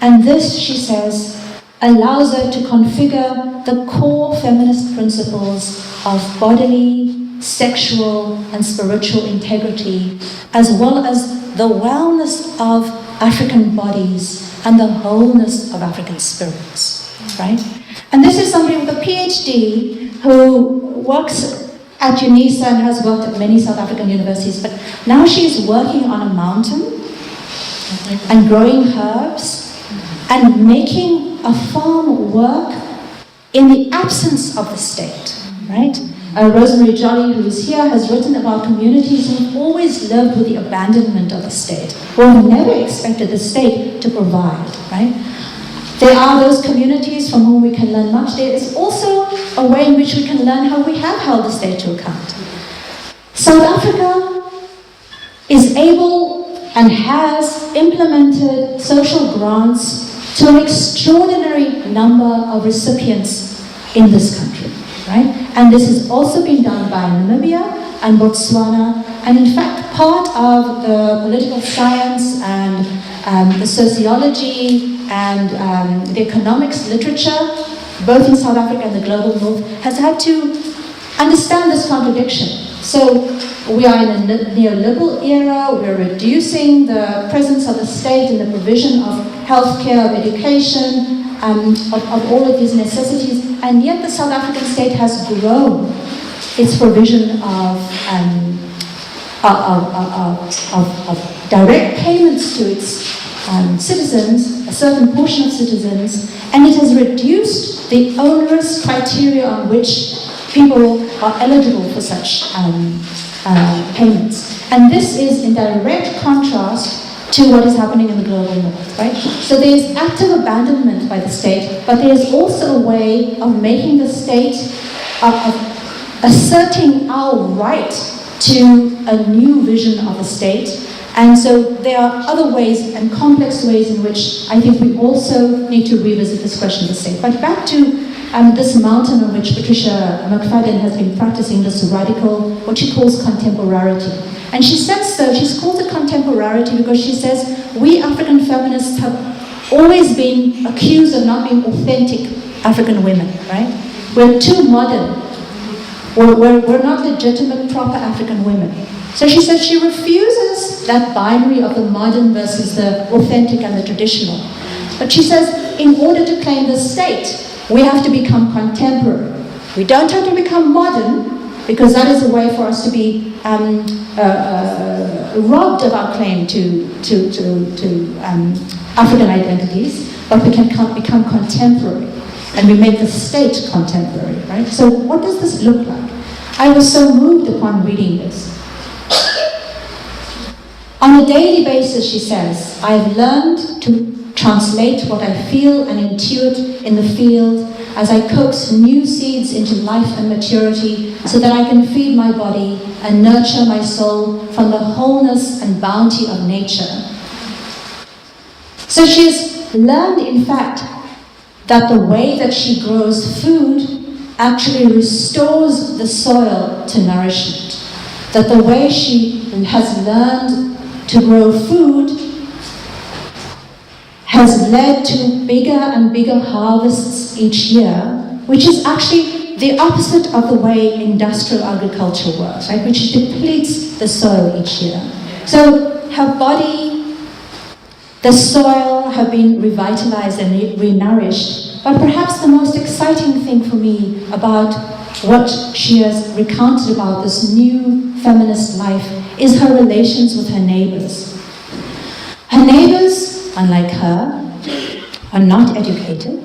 And this, she says, allows her to configure the core feminist principles of bodily, sexual, and spiritual integrity, as well as the wellness of African bodies and the wholeness of African spirits, right? And this is somebody with a PhD who works at UNISA and has worked at many South African universities, but now she is working on a mountain and growing herbs and making a farm work in the absence of the state, right? Rosemary Jolly, who is here, has written about communities who have always lived with the abandonment of the state, who have never expected the state to provide, right? There are those communities from whom we can learn much. There is also a way in which we can learn how we have held the state to account. South Africa is able and has implemented social grants to an extraordinary number of recipients in this country, right? And this has also been done by Namibia and Botswana, and in fact part of the political science and the sociology and the economics literature, both in South Africa and the global north, has had to understand this contradiction. So we are in a neoliberal era, we're reducing the presence of the state in the provision of healthcare, of education, of all of these necessities, and yet the South African state has grown its provision of direct payments to its citizens, a certain portion of citizens, and it has reduced the onerous criteria on which people are eligible for such payments. And this is in direct contrast to what is happening in the global north, right? So there is active abandonment by the state, but there is also a way of making the state, of asserting our right to a new vision of the state. And so there are other ways and complex ways in which I think we also need to revisit this question of the state. But back to this mountain on which Patricia McFadden has been practicing this radical, what she calls contemporarity. And she says so, she's called it contemporarity because she says we African feminists have always been accused of not being authentic African women, right? We're too modern. We're not legitimate, proper African women. So she says she refuses that binary of the modern versus the authentic and the traditional. But she says in order to claim the state, we have to become contemporary. We don't have to become modern, because that is a way for us to be robbed of our claim to African identities, but we can become contemporary, and we make the state contemporary, right? So what does this look like? I was so moved upon reading this. On a daily basis, she says, I've learned to translate what I feel and intuit in the field as I coax new seeds into life and maturity so that I can feed my body and nurture my soul from the wholeness and bounty of nature. So she's learned, in fact, that the way that she grows food actually restores the soil to nourishment. That the way she has learned to grow food has led to bigger and bigger harvests each year, which is actually the opposite of the way industrial agriculture works, right? Which depletes the soil each year. So her body, the soil have been revitalized and renourished, but perhaps the most exciting thing for me about what she has recounted about this new feminist life is her relations with her neighbors. Her neighbors, unlike her, are not educated.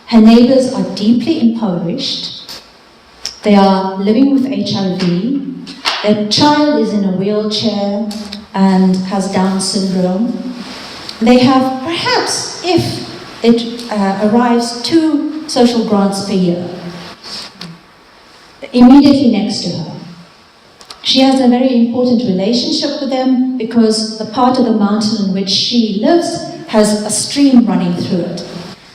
Her neighbors are deeply impoverished. They are living with HIV. Their child is in a wheelchair and has Down syndrome. They have, perhaps, if it arrives, 2 social grants per year, immediately next to her. She has a very important relationship with them because the part of the mountain in which she lives has a stream running through it.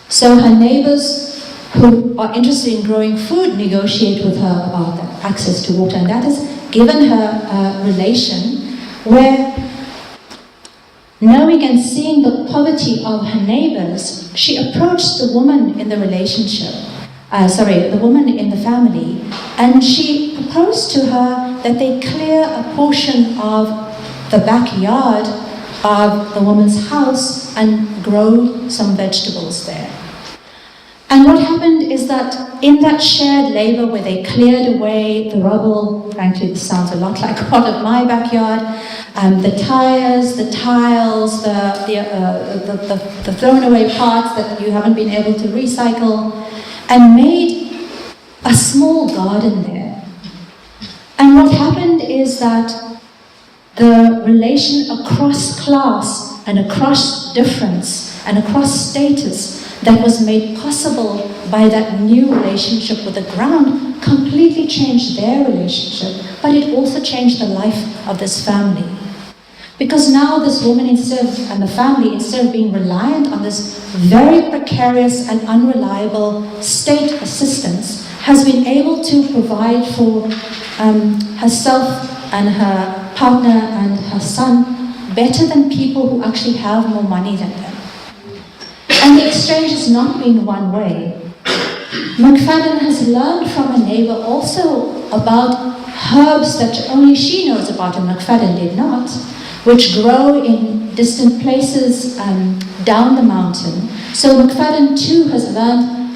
So her neighbors who are interested in growing food negotiate with her about that access to water, and that has given her a relation where, knowing and seeing the poverty of her neighbors, she approached the woman in the relationship, the woman in the family, and she proposed to her that they clear a portion of the backyard of the woman's house and grow some vegetables there. And what happened is that in that shared labor where they cleared away the rubble, frankly this sounds a lot like part of my backyard, the tires, the tiles, the thrown away parts that you haven't been able to recycle, and made a small garden there. And what happened is that the relation across class and across difference and across status that was made possible by that new relationship with the ground completely changed their relationship, but it also changed the life of this family. Because now this woman and the family, instead of being reliant on this very precarious and unreliable state assistance, has been able to provide for herself and her partner and her son better than people who actually have more money than them. And the exchange has not been one way. McFadden has learned from a neighbor also about herbs that only she knows about and McFadden did not, which grow in distant places down the mountain. So McFadden too has learned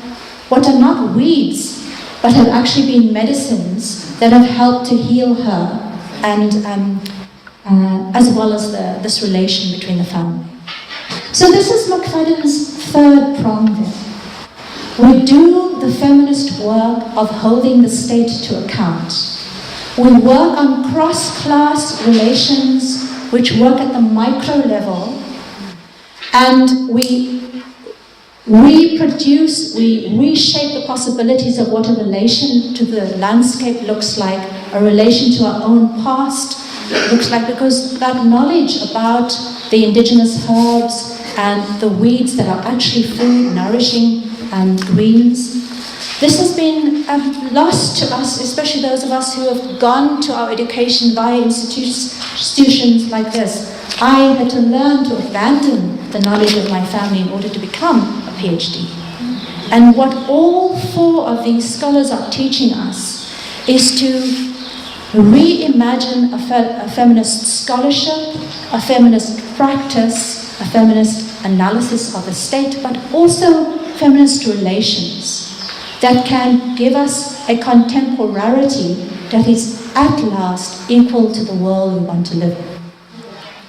what are not weeds, but have actually been medicines that have helped to heal her, and as well as this relation between the family. So this is McFadden's third prong then. We do the feminist work of holding the state to account. We work on cross-class relations which work at the micro level, and we reshape the possibilities of what a relation to the landscape looks like, a relation to our own past looks like, because that knowledge about the indigenous herbs and the weeds that are actually food, nourishing greens, this has been lost to us, especially those of us who have gone to our education via institutions like this. I had to learn to abandon the knowledge of my family in order to become a PhD. And what all 4 of these scholars are teaching us is to reimagine a feminist scholarship, a feminist practice, a feminist analysis of the state, but also feminist relations that can give us a contemporarity that is at last equal to the world we want to live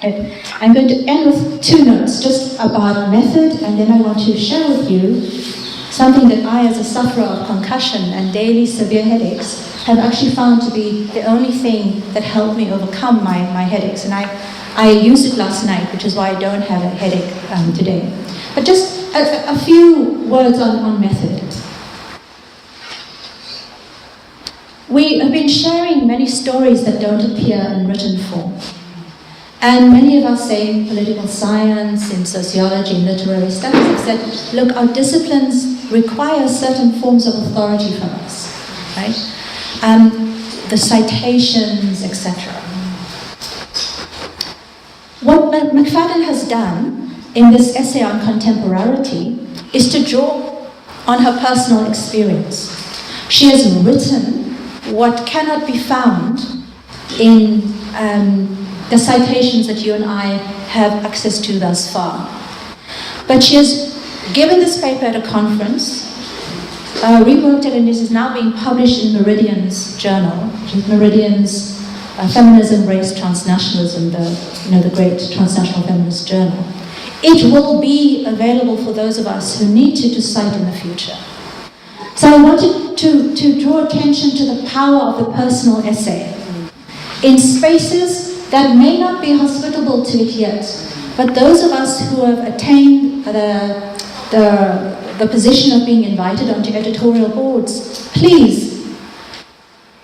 in. I'm going to end with 2 notes just about method, and then I want to share with you something that I, as a sufferer of concussion and daily severe headaches, have actually found to be the only thing that helped me overcome my headaches. And I used it last night, which is why I don't have a headache today. But just a few words on method. We have been sharing many stories that don't appear in written form. And many of us say in political science, in sociology, in literary studies, have said, look, our disciplines require certain forms of authority from us, right? The citations, etc. What McFadden has done in this essay on contemporarity is to draw on her personal experience. She has written what cannot be found in the citations that you and I have access to thus far. But she has given this paper at a conference, reworked it, and this is now being published in Meridian's journal, which is Meridian's Feminism, Race, Transnationalism, the great transnational feminist journal. It will be available for those of us who need to cite in the future. So I wanted to draw attention to the power of the personal essay in spaces that may not be hospitable to it yet, but those of us who have attained the position of being invited onto editorial boards, please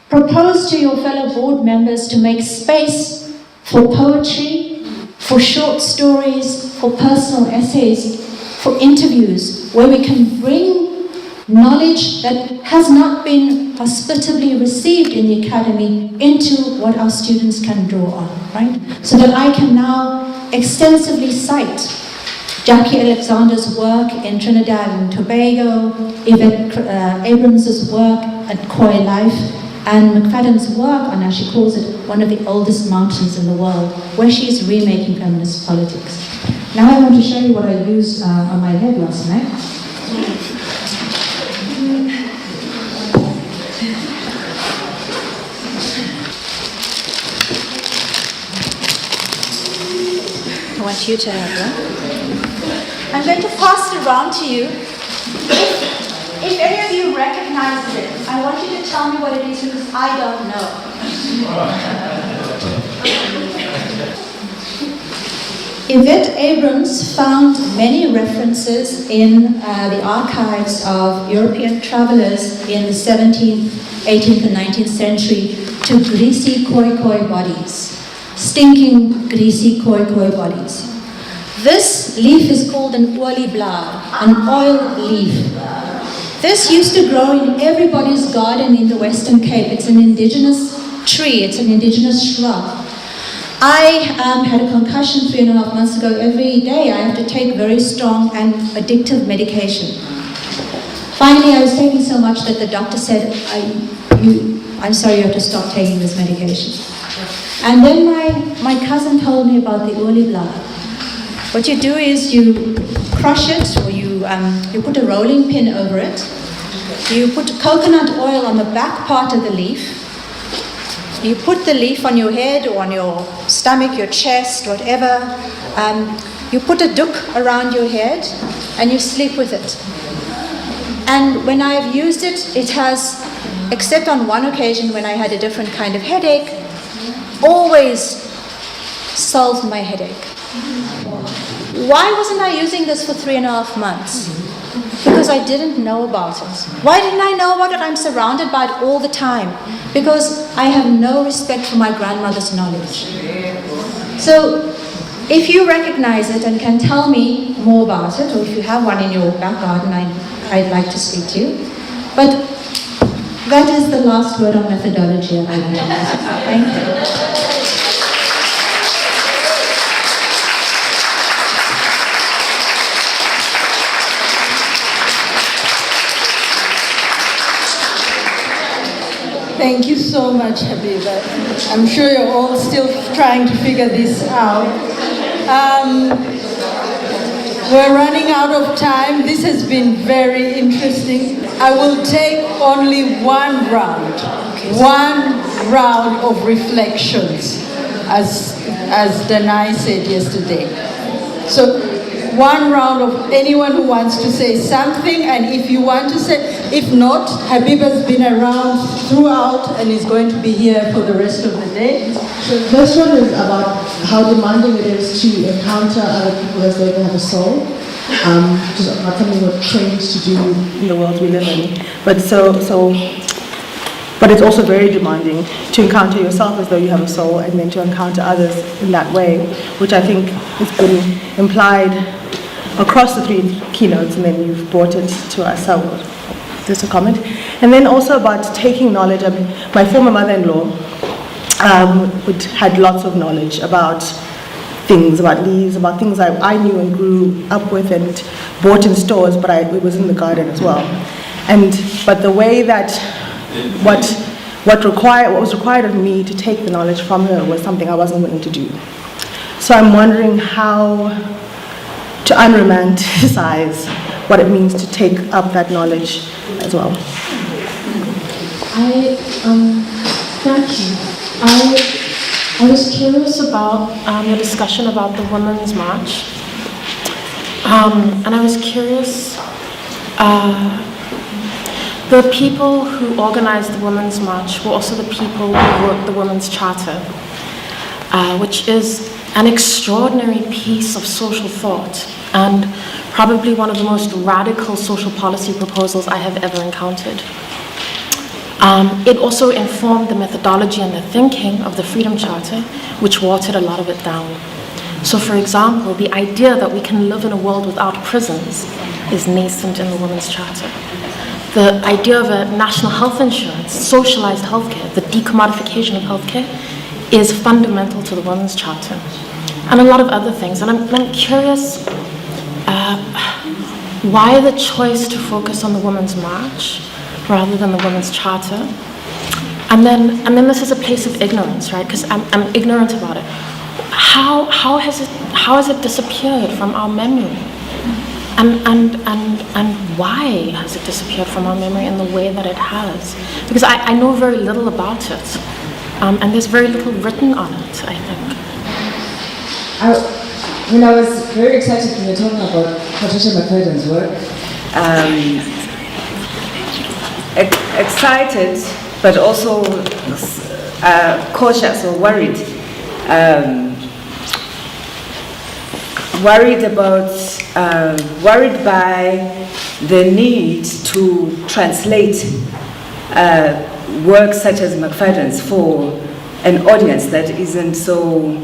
propose to your fellow board members to make space for poetry, for short stories, for personal essays, for interviews, where we can bring knowledge that has not been hospitably received in the academy into what our students can draw on, right? So that I can now extensively cite Jackie Alexander's work in Trinidad and Tobago, Yvette Abrams's work at Koi Life, and McFadden's work on, as she calls it, one of the oldest mountains in the world, where she is remaking feminist politics. Now I want to show you what I used on my head last night. I want you to have that. I'm going to pass it around to you. If any of you recognize it, I want you to tell me what it is, because I don't know. Yvette Abrams found many references in the archives of European travelers in the 17th, 18th and 19th century to greasy koi bodies. Stinking, greasy koi bodies. This leaf is called an olie-blad, an oil leaf. This used to grow in everybody's garden in the Western Cape. It's an indigenous tree, it's an indigenous shrub. I had a concussion 3.5 months ago. Every day I have to take very strong and addictive medication. Finally, I was taking so much that the doctor said, I'm sorry, you have to stop taking this medication. And then my cousin told me about the olie-blad. What you do is you crush it, or you put a rolling pin over it. You put coconut oil on the back part of the leaf. You put the leaf on your head or on your stomach, your chest, whatever. You put a doek around your head and you sleep with it. And when I've used it, it has, except on one occasion when I had a different kind of headache, always solved my headache. Why wasn't I using this for 3.5 months? Because I didn't know about it. Why didn't I know about it? I'm surrounded by it all the time. Because I have no respect for my grandmother's knowledge. So, if you recognize it and can tell me more about it, or if you have one in your back garden, I'd like to speak to you. But that is the last word on methodology. Thank you. Thank you so much, Habiba. I'm sure you're all still trying to figure this out. we're running out of time. This has been very interesting. I will take only one round of reflections, as Danai said yesterday. So one round of anyone who wants to say something, and if you want to say, if not, Habiba's been around throughout and is going to be here for the rest of the day. So the first one is about how demanding it is to encounter other people as though they have a soul, which is not something we're trained to do in the world we live in. But it's also very demanding to encounter yourself as though you have a soul, and then to encounter others in that way, which I think has been implied across the 3 keynotes, and then you've brought it to us. So just a comment. And then also about taking knowledge. I mean, my former mother-in-law had lots of knowledge about things, about leaves, about things I knew and grew up with and bought in stores, but it was in the garden as well. But the way that what was required of me to take the knowledge from her was something I wasn't willing to do. So I'm wondering how to unromanticize what it means to take up that knowledge as well. Thank you. I was curious about the discussion about the Women's March, and I was curious. The people who organized the Women's March were also the people who wrote the Women's Charter, which is an extraordinary piece of social thought and probably one of the most radical social policy proposals I have ever encountered. It also informed the methodology and the thinking of the Freedom Charter, which watered a lot of it down. So for example, the idea that we can live in a world without prisons is nascent in the Women's Charter. The idea of a national health insurance, socialized healthcare, the decommodification of healthcare is fundamental to the Women's Charter, and a lot of other things. And I'm curious why the choice to focus on the Women's March rather than the Women's Charter. And then this is a place of ignorance, right? Because I'm ignorant about it. How has it disappeared from our memory? And why has it disappeared from our memory in the way that it has? Because I know very little about it, and there's very little written on it, I think. I was very excited when you were talking about Patricia McFadden's work. Excited, but also cautious or worried. Worried by the need to translate works such as McFadden's for an audience that isn't so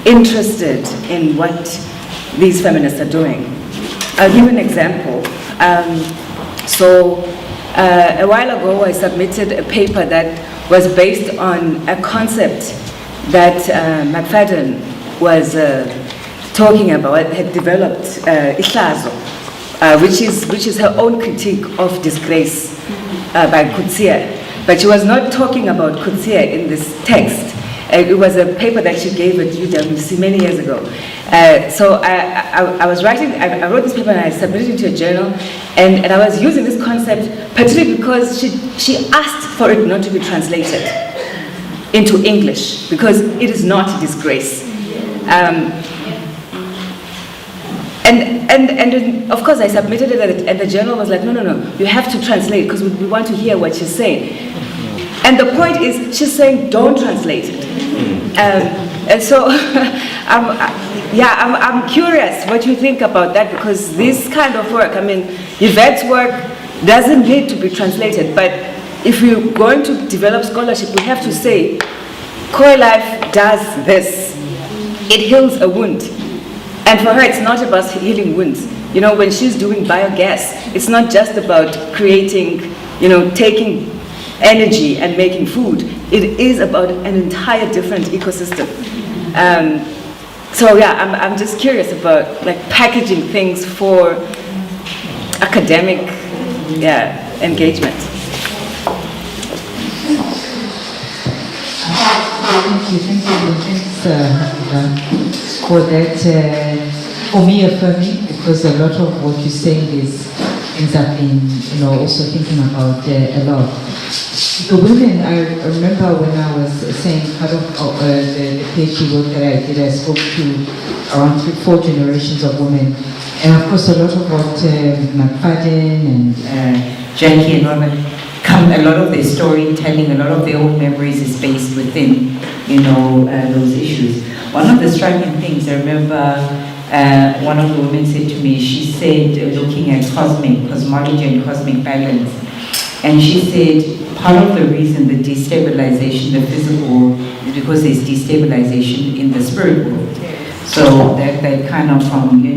interested in what these feminists are doing. I'll give an example. A while ago I submitted a paper that was based on a concept that McFadden was talking about, had developed Ihlazo, which is her own critique of disgrace by Coetzee. But she was not talking about Coetzee in this text. It was a paper that she gave at UWC many years ago. So I wrote this paper and I submitted it to a journal, and I was using this concept particularly because she asked for it not to be translated into English because it is not disgrace. And of course I submitted it, and the journal was like, no, you have to translate because we want to hear what she's saying. And the point is, she's saying don't translate it. And so, I'm curious what you think about that, because this kind of work, I mean, Yvette's work doesn't need to be translated, but if we're going to develop scholarship, we have to say, Koi Life does this. It heals a wound. And for her, it's not about healing wounds. You know, when she's doing biogas, it's not just about creating, taking energy and making food. It is about an entire different ecosystem. I'm just curious about packaging things for academic engagement. Thank you. Thanks for that, for me affirming because a lot of what you're saying ends up in, also thinking about a lot. The women, I remember when I was saying part of the PhD work that I did, I spoke to around 3-4 generations of women. And of course, a lot of what McFadden and Jackie and all that, a lot of their storytelling, a lot of their own memories is based within, those issues. One of the striking things, I remember one of the women said to me, she said, looking at cosmology and cosmic balance, and she said, part of the reason the destabilization, the physical world, is because there's destabilization in the spirit world. So that kind of from the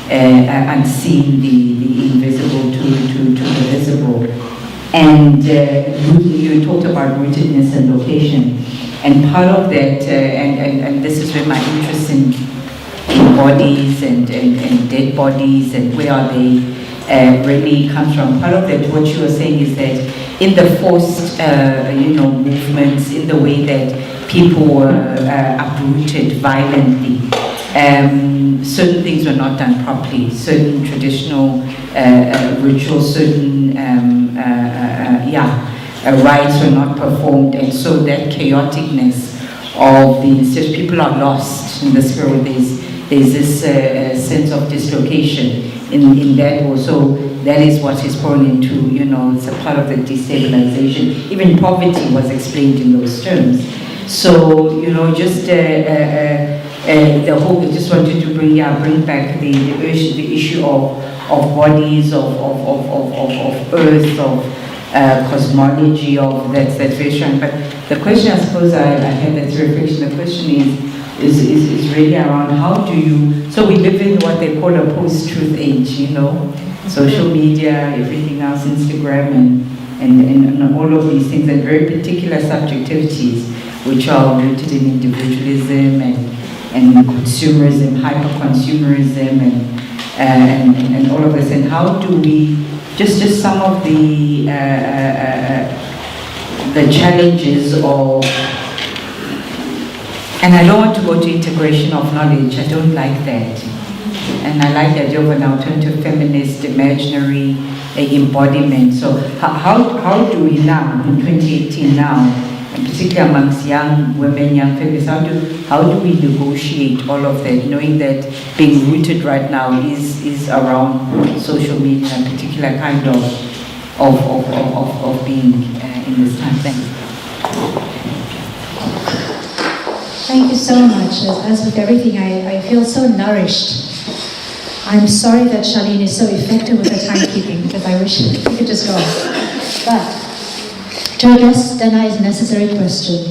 unseen, the invisible to the visible. And you talked about rootedness and location. And part of that, and this is where my interest in bodies and dead bodies and where are they really comes from. Part of that, what you were saying is that in the forced, movements, in the way that people were uprooted violently, certain things were not done properly, certain traditional rituals, certain rites were not performed, and so that chaoticness of the people are lost in the spirit. There's this sense of dislocation in that also. That is what is born into, it's a part of the destabilization. Even poverty was explained in those terms. So, just the whole, I just wanted to bring back the issue of bodies, of earth, of cosmology, of that's very strong. But the question, I suppose, I had that reflection. The question is really around how do you, so we live in what they call a post-truth age, social media, everything else, Instagram, and all of these things, and very particular subjectivities, which are rooted in individualism and consumerism, hyper-consumerism, and all of this. And how do we, just some of the challenges of, and I don't want to go to integration of knowledge, I don't like that. And I like the idea of an alternative feminist, imaginary embodiment. So how do we now, in 2018 now, and particularly amongst young women, young feminists, how do we negotiate all of that, knowing that being rooted right now is around social media, and a particular kind of being in this time. Thanks. Thank you so much. As with everything, I feel so nourished. I'm sorry that Charlene is so effective with her timekeeping, because I wish we could just go on. But to address Danai's necessary question,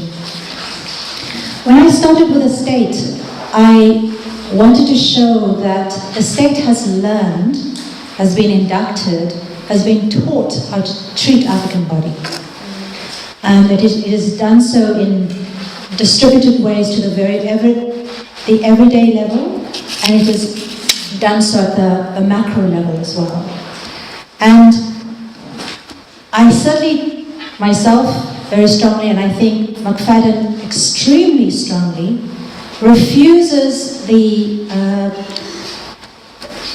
when I started with the state, I wanted to show that the state has learned, has been inducted, has been taught how to treat African body. And it has done so in distributed ways to the everyday level, and it has done so at the macro level as well. And I certainly, myself, very strongly, and I think McFadden extremely strongly, refuses the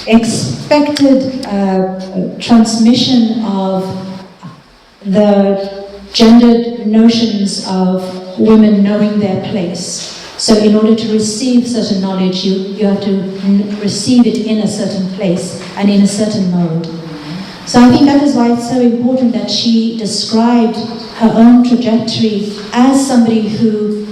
expected transmission of the gendered notions of women knowing their place. So in order to receive certain knowledge, you have to receive it in a certain place and in a certain mode. So I think that is why it's so important that she described her own trajectory as somebody who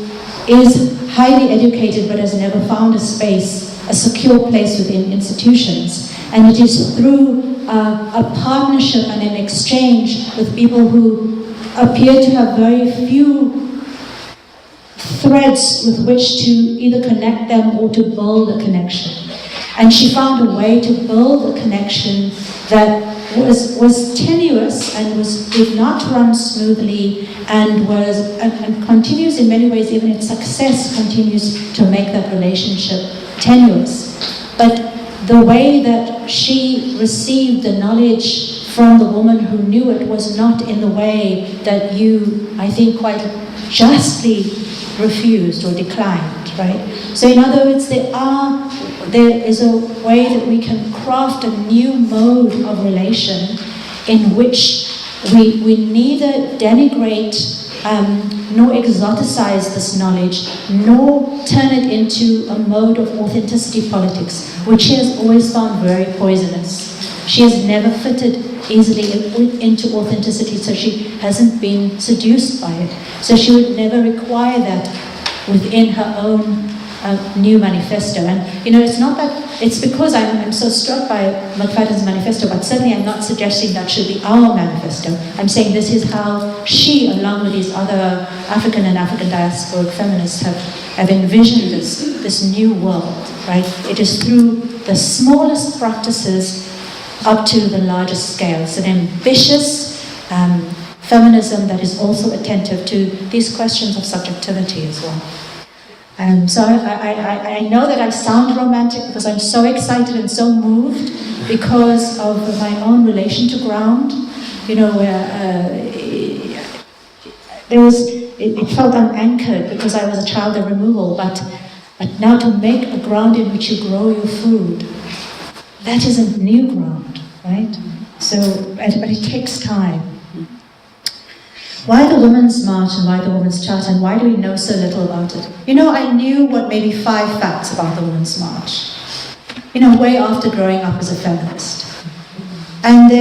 is highly educated but has never found a space, a secure place within institutions. And it is through a partnership and an exchange with people who appear to have very few threads with which to either connect them or to build a connection. And she found a way to build a connection that was tenuous and did not run smoothly and continues in many ways, even its success continues to make that relationship tenuous. But the way that she received the knowledge from the woman who knew it was not in the way that you, I think, quite justly refused or declined, right? So in other words, there is a way that we can craft a new mode of relation in which we neither denigrate nor exoticize this knowledge, nor turn it into a mode of authenticity politics, which she has always found very poisonous. She has never fitted easily into authenticity, so she hasn't been seduced by it. So she would never require that within her own new manifesto. And it's not that, it's because I'm so struck by McFadden's manifesto, but certainly I'm not suggesting that should be our manifesto. I'm saying this is how she, along with these other African and African diasporic feminists, have envisioned this new world, right? It is through the smallest practices up to the largest scale. It's an ambitious feminism that is also attentive to these questions of subjectivity as well. So I know that I sound romantic because I'm so excited and so moved because of my own relation to ground, where it felt unanchored because I was a child of removal, but now to make a ground in which you grow your food, that isn't new ground, right? So, but it takes time. Why the Women's March and why the Women's Charter, and why do we know so little about it? I knew maybe 5 facts about the Women's March, way after growing up as a feminist. And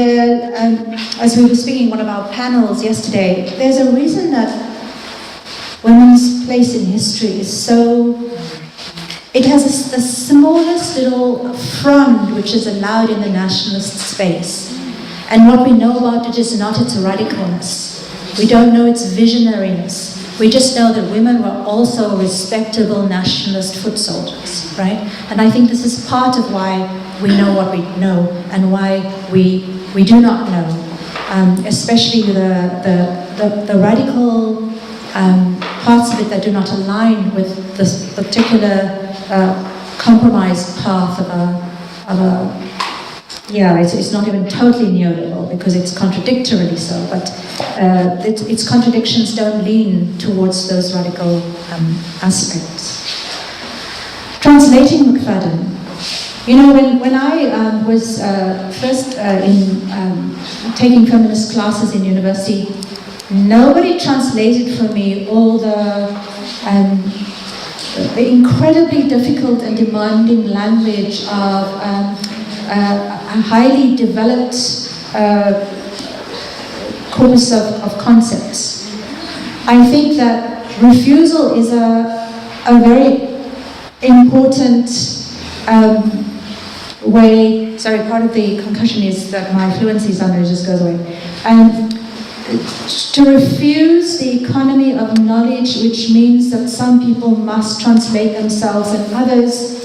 as we were speaking in one of our panels yesterday, there's a reason that women's place in history is so... It has the smallest little frond which is allowed in the nationalist space. And what we know about it is not its radicalness. We don't know its visionariness. We just know that women were also respectable nationalist foot soldiers, right? And I think this is part of why we know what we know and why we do not know, especially the radical parts of it that do not align with this particular compromised path of a it's not even totally neoliberal because it's contradictorily so, but its contradictions don't lean towards those radical aspects. Translating McFadden. When I was first taking feminist classes in university, nobody translated for me all the incredibly difficult and demanding language of a highly developed corpus of concepts. I think that refusal is a very important way. Sorry, part of the concussion is that my fluency sometimes just goes away. To refuse the economy of knowledge, which means that some people must translate themselves and others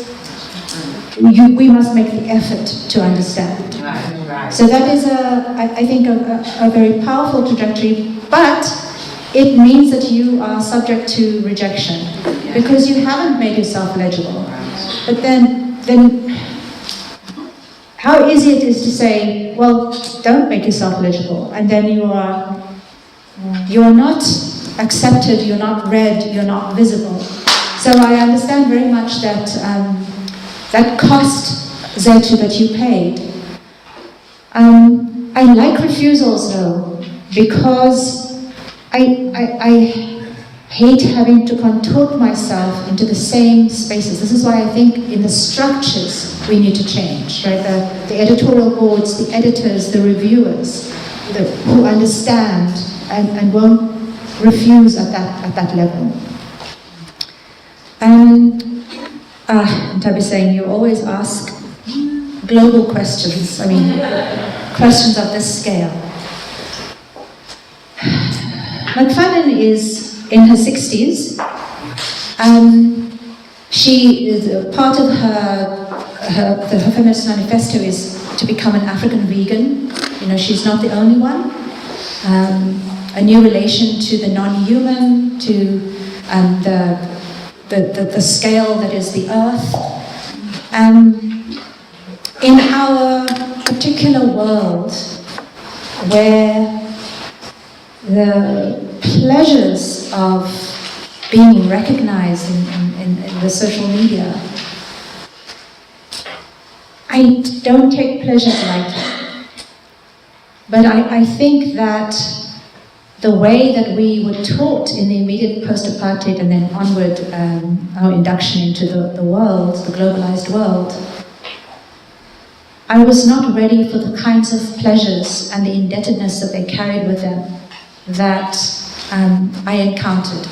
we must make the effort to understand. Right. So that is, I think, a very powerful trajectory, but it means that you are subject to rejection because you haven't made yourself legible. But then how easy it is to say, well, don't make yourself legible, and then you are not accepted, you're not read, you're not visible. So I understand very much that that cost, Zetu, that you paid. I like refusals though, because I hate having to contort myself into the same spaces. This is why I think in the structures we need to change, right? The editorial boards, the editors, the reviewers, who understand and won't refuse at that level. And Tabi saying you always ask global questions. I mean, questions of this scale. McFadden is in her 60s. She is part of her feminist manifesto is to become an African vegan. She's not the only one. A new relation to the non-human, to the scale that is the earth. In our particular world, where the pleasures of being recognized in the social media, I don't take pleasures lightly. But I think that the way that we were taught in the immediate post-apartheid and then onward, our induction into the world, the globalized world, I was not ready for the kinds of pleasures and the indebtedness that they carried with them that I encountered.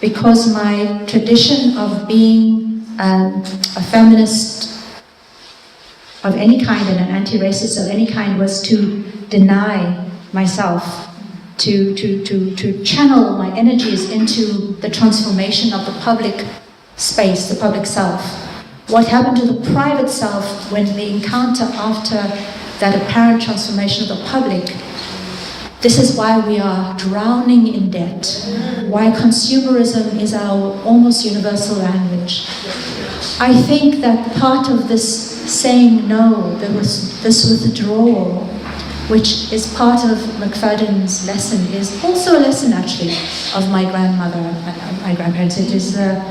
Because my tradition of being a feminist of any kind and an anti-racist of any kind was to deny myself, to channel my energies into the transformation of the public space, the public self. What happened to the private self when the encounter after that apparent transformation of the public? This is why we are drowning in debt, why consumerism is our almost universal language. I think that part of this saying no, there was this withdrawal, which is part of McFadden's lesson, is also a lesson actually of my grandmother and my grandparents. It is the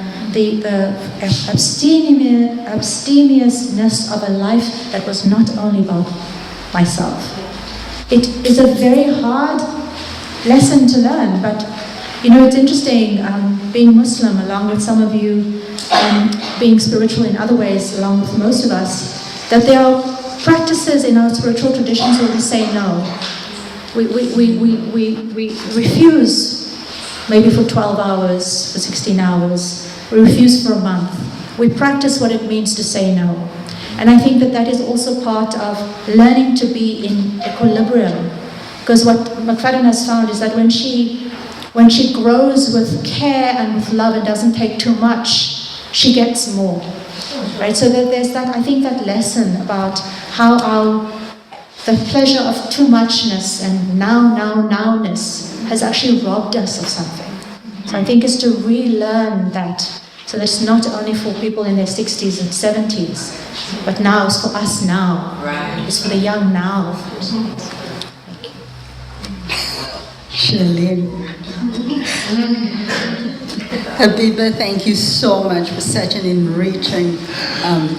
abstemiousness of a life that was not only about myself. It is a very hard lesson to learn, but you know, it's interesting, being Muslim along with some of you, being spiritual in other ways along with most of us, that there are practices in our spiritual traditions where we say no. We refuse, maybe for 12 hours, for 16 hours, we refuse for a month. We practice what it means to say no. And I think that that is also part of learning to be in equilibrium. Because what McFadden has found is that when she grows with care and with love and doesn't take too much, she gets more. Right? So that there's that, I think, that lesson about how the pleasure of too muchness and nowness has actually robbed us of something. So I think it's to relearn that. So that's not only for people in their 60s and 70s, but now it's for us now. Right. It's for the young now. Charlene. Gabeba, thank you so much for such an enriching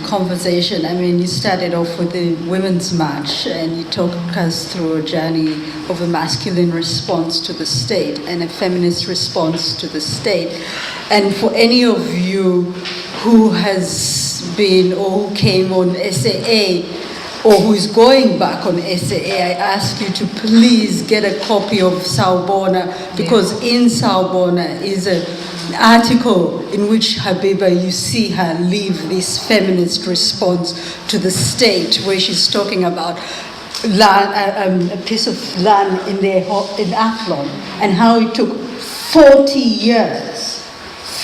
conversation. I mean, you started off with the Women's March and you took us through a journey of a masculine response to the state and a feminist response to the state. And for any of you who has been or who came on SAA or who is going back on SAA, I ask you to please get a copy of Sawubona, because in Sawubona is an article in which Gabeba, you see her live this feminist response to the state, where she's talking about land, a piece of land in Athlone, and how it took 40 years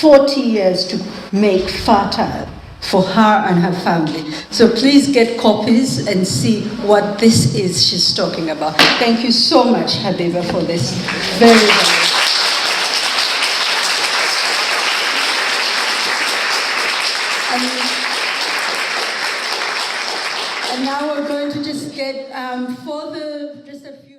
to make fertile for her and her family. So please get copies and see what this is she's talking about. Thank you so much, Gabeba, for this very, and now we're going to just get just a few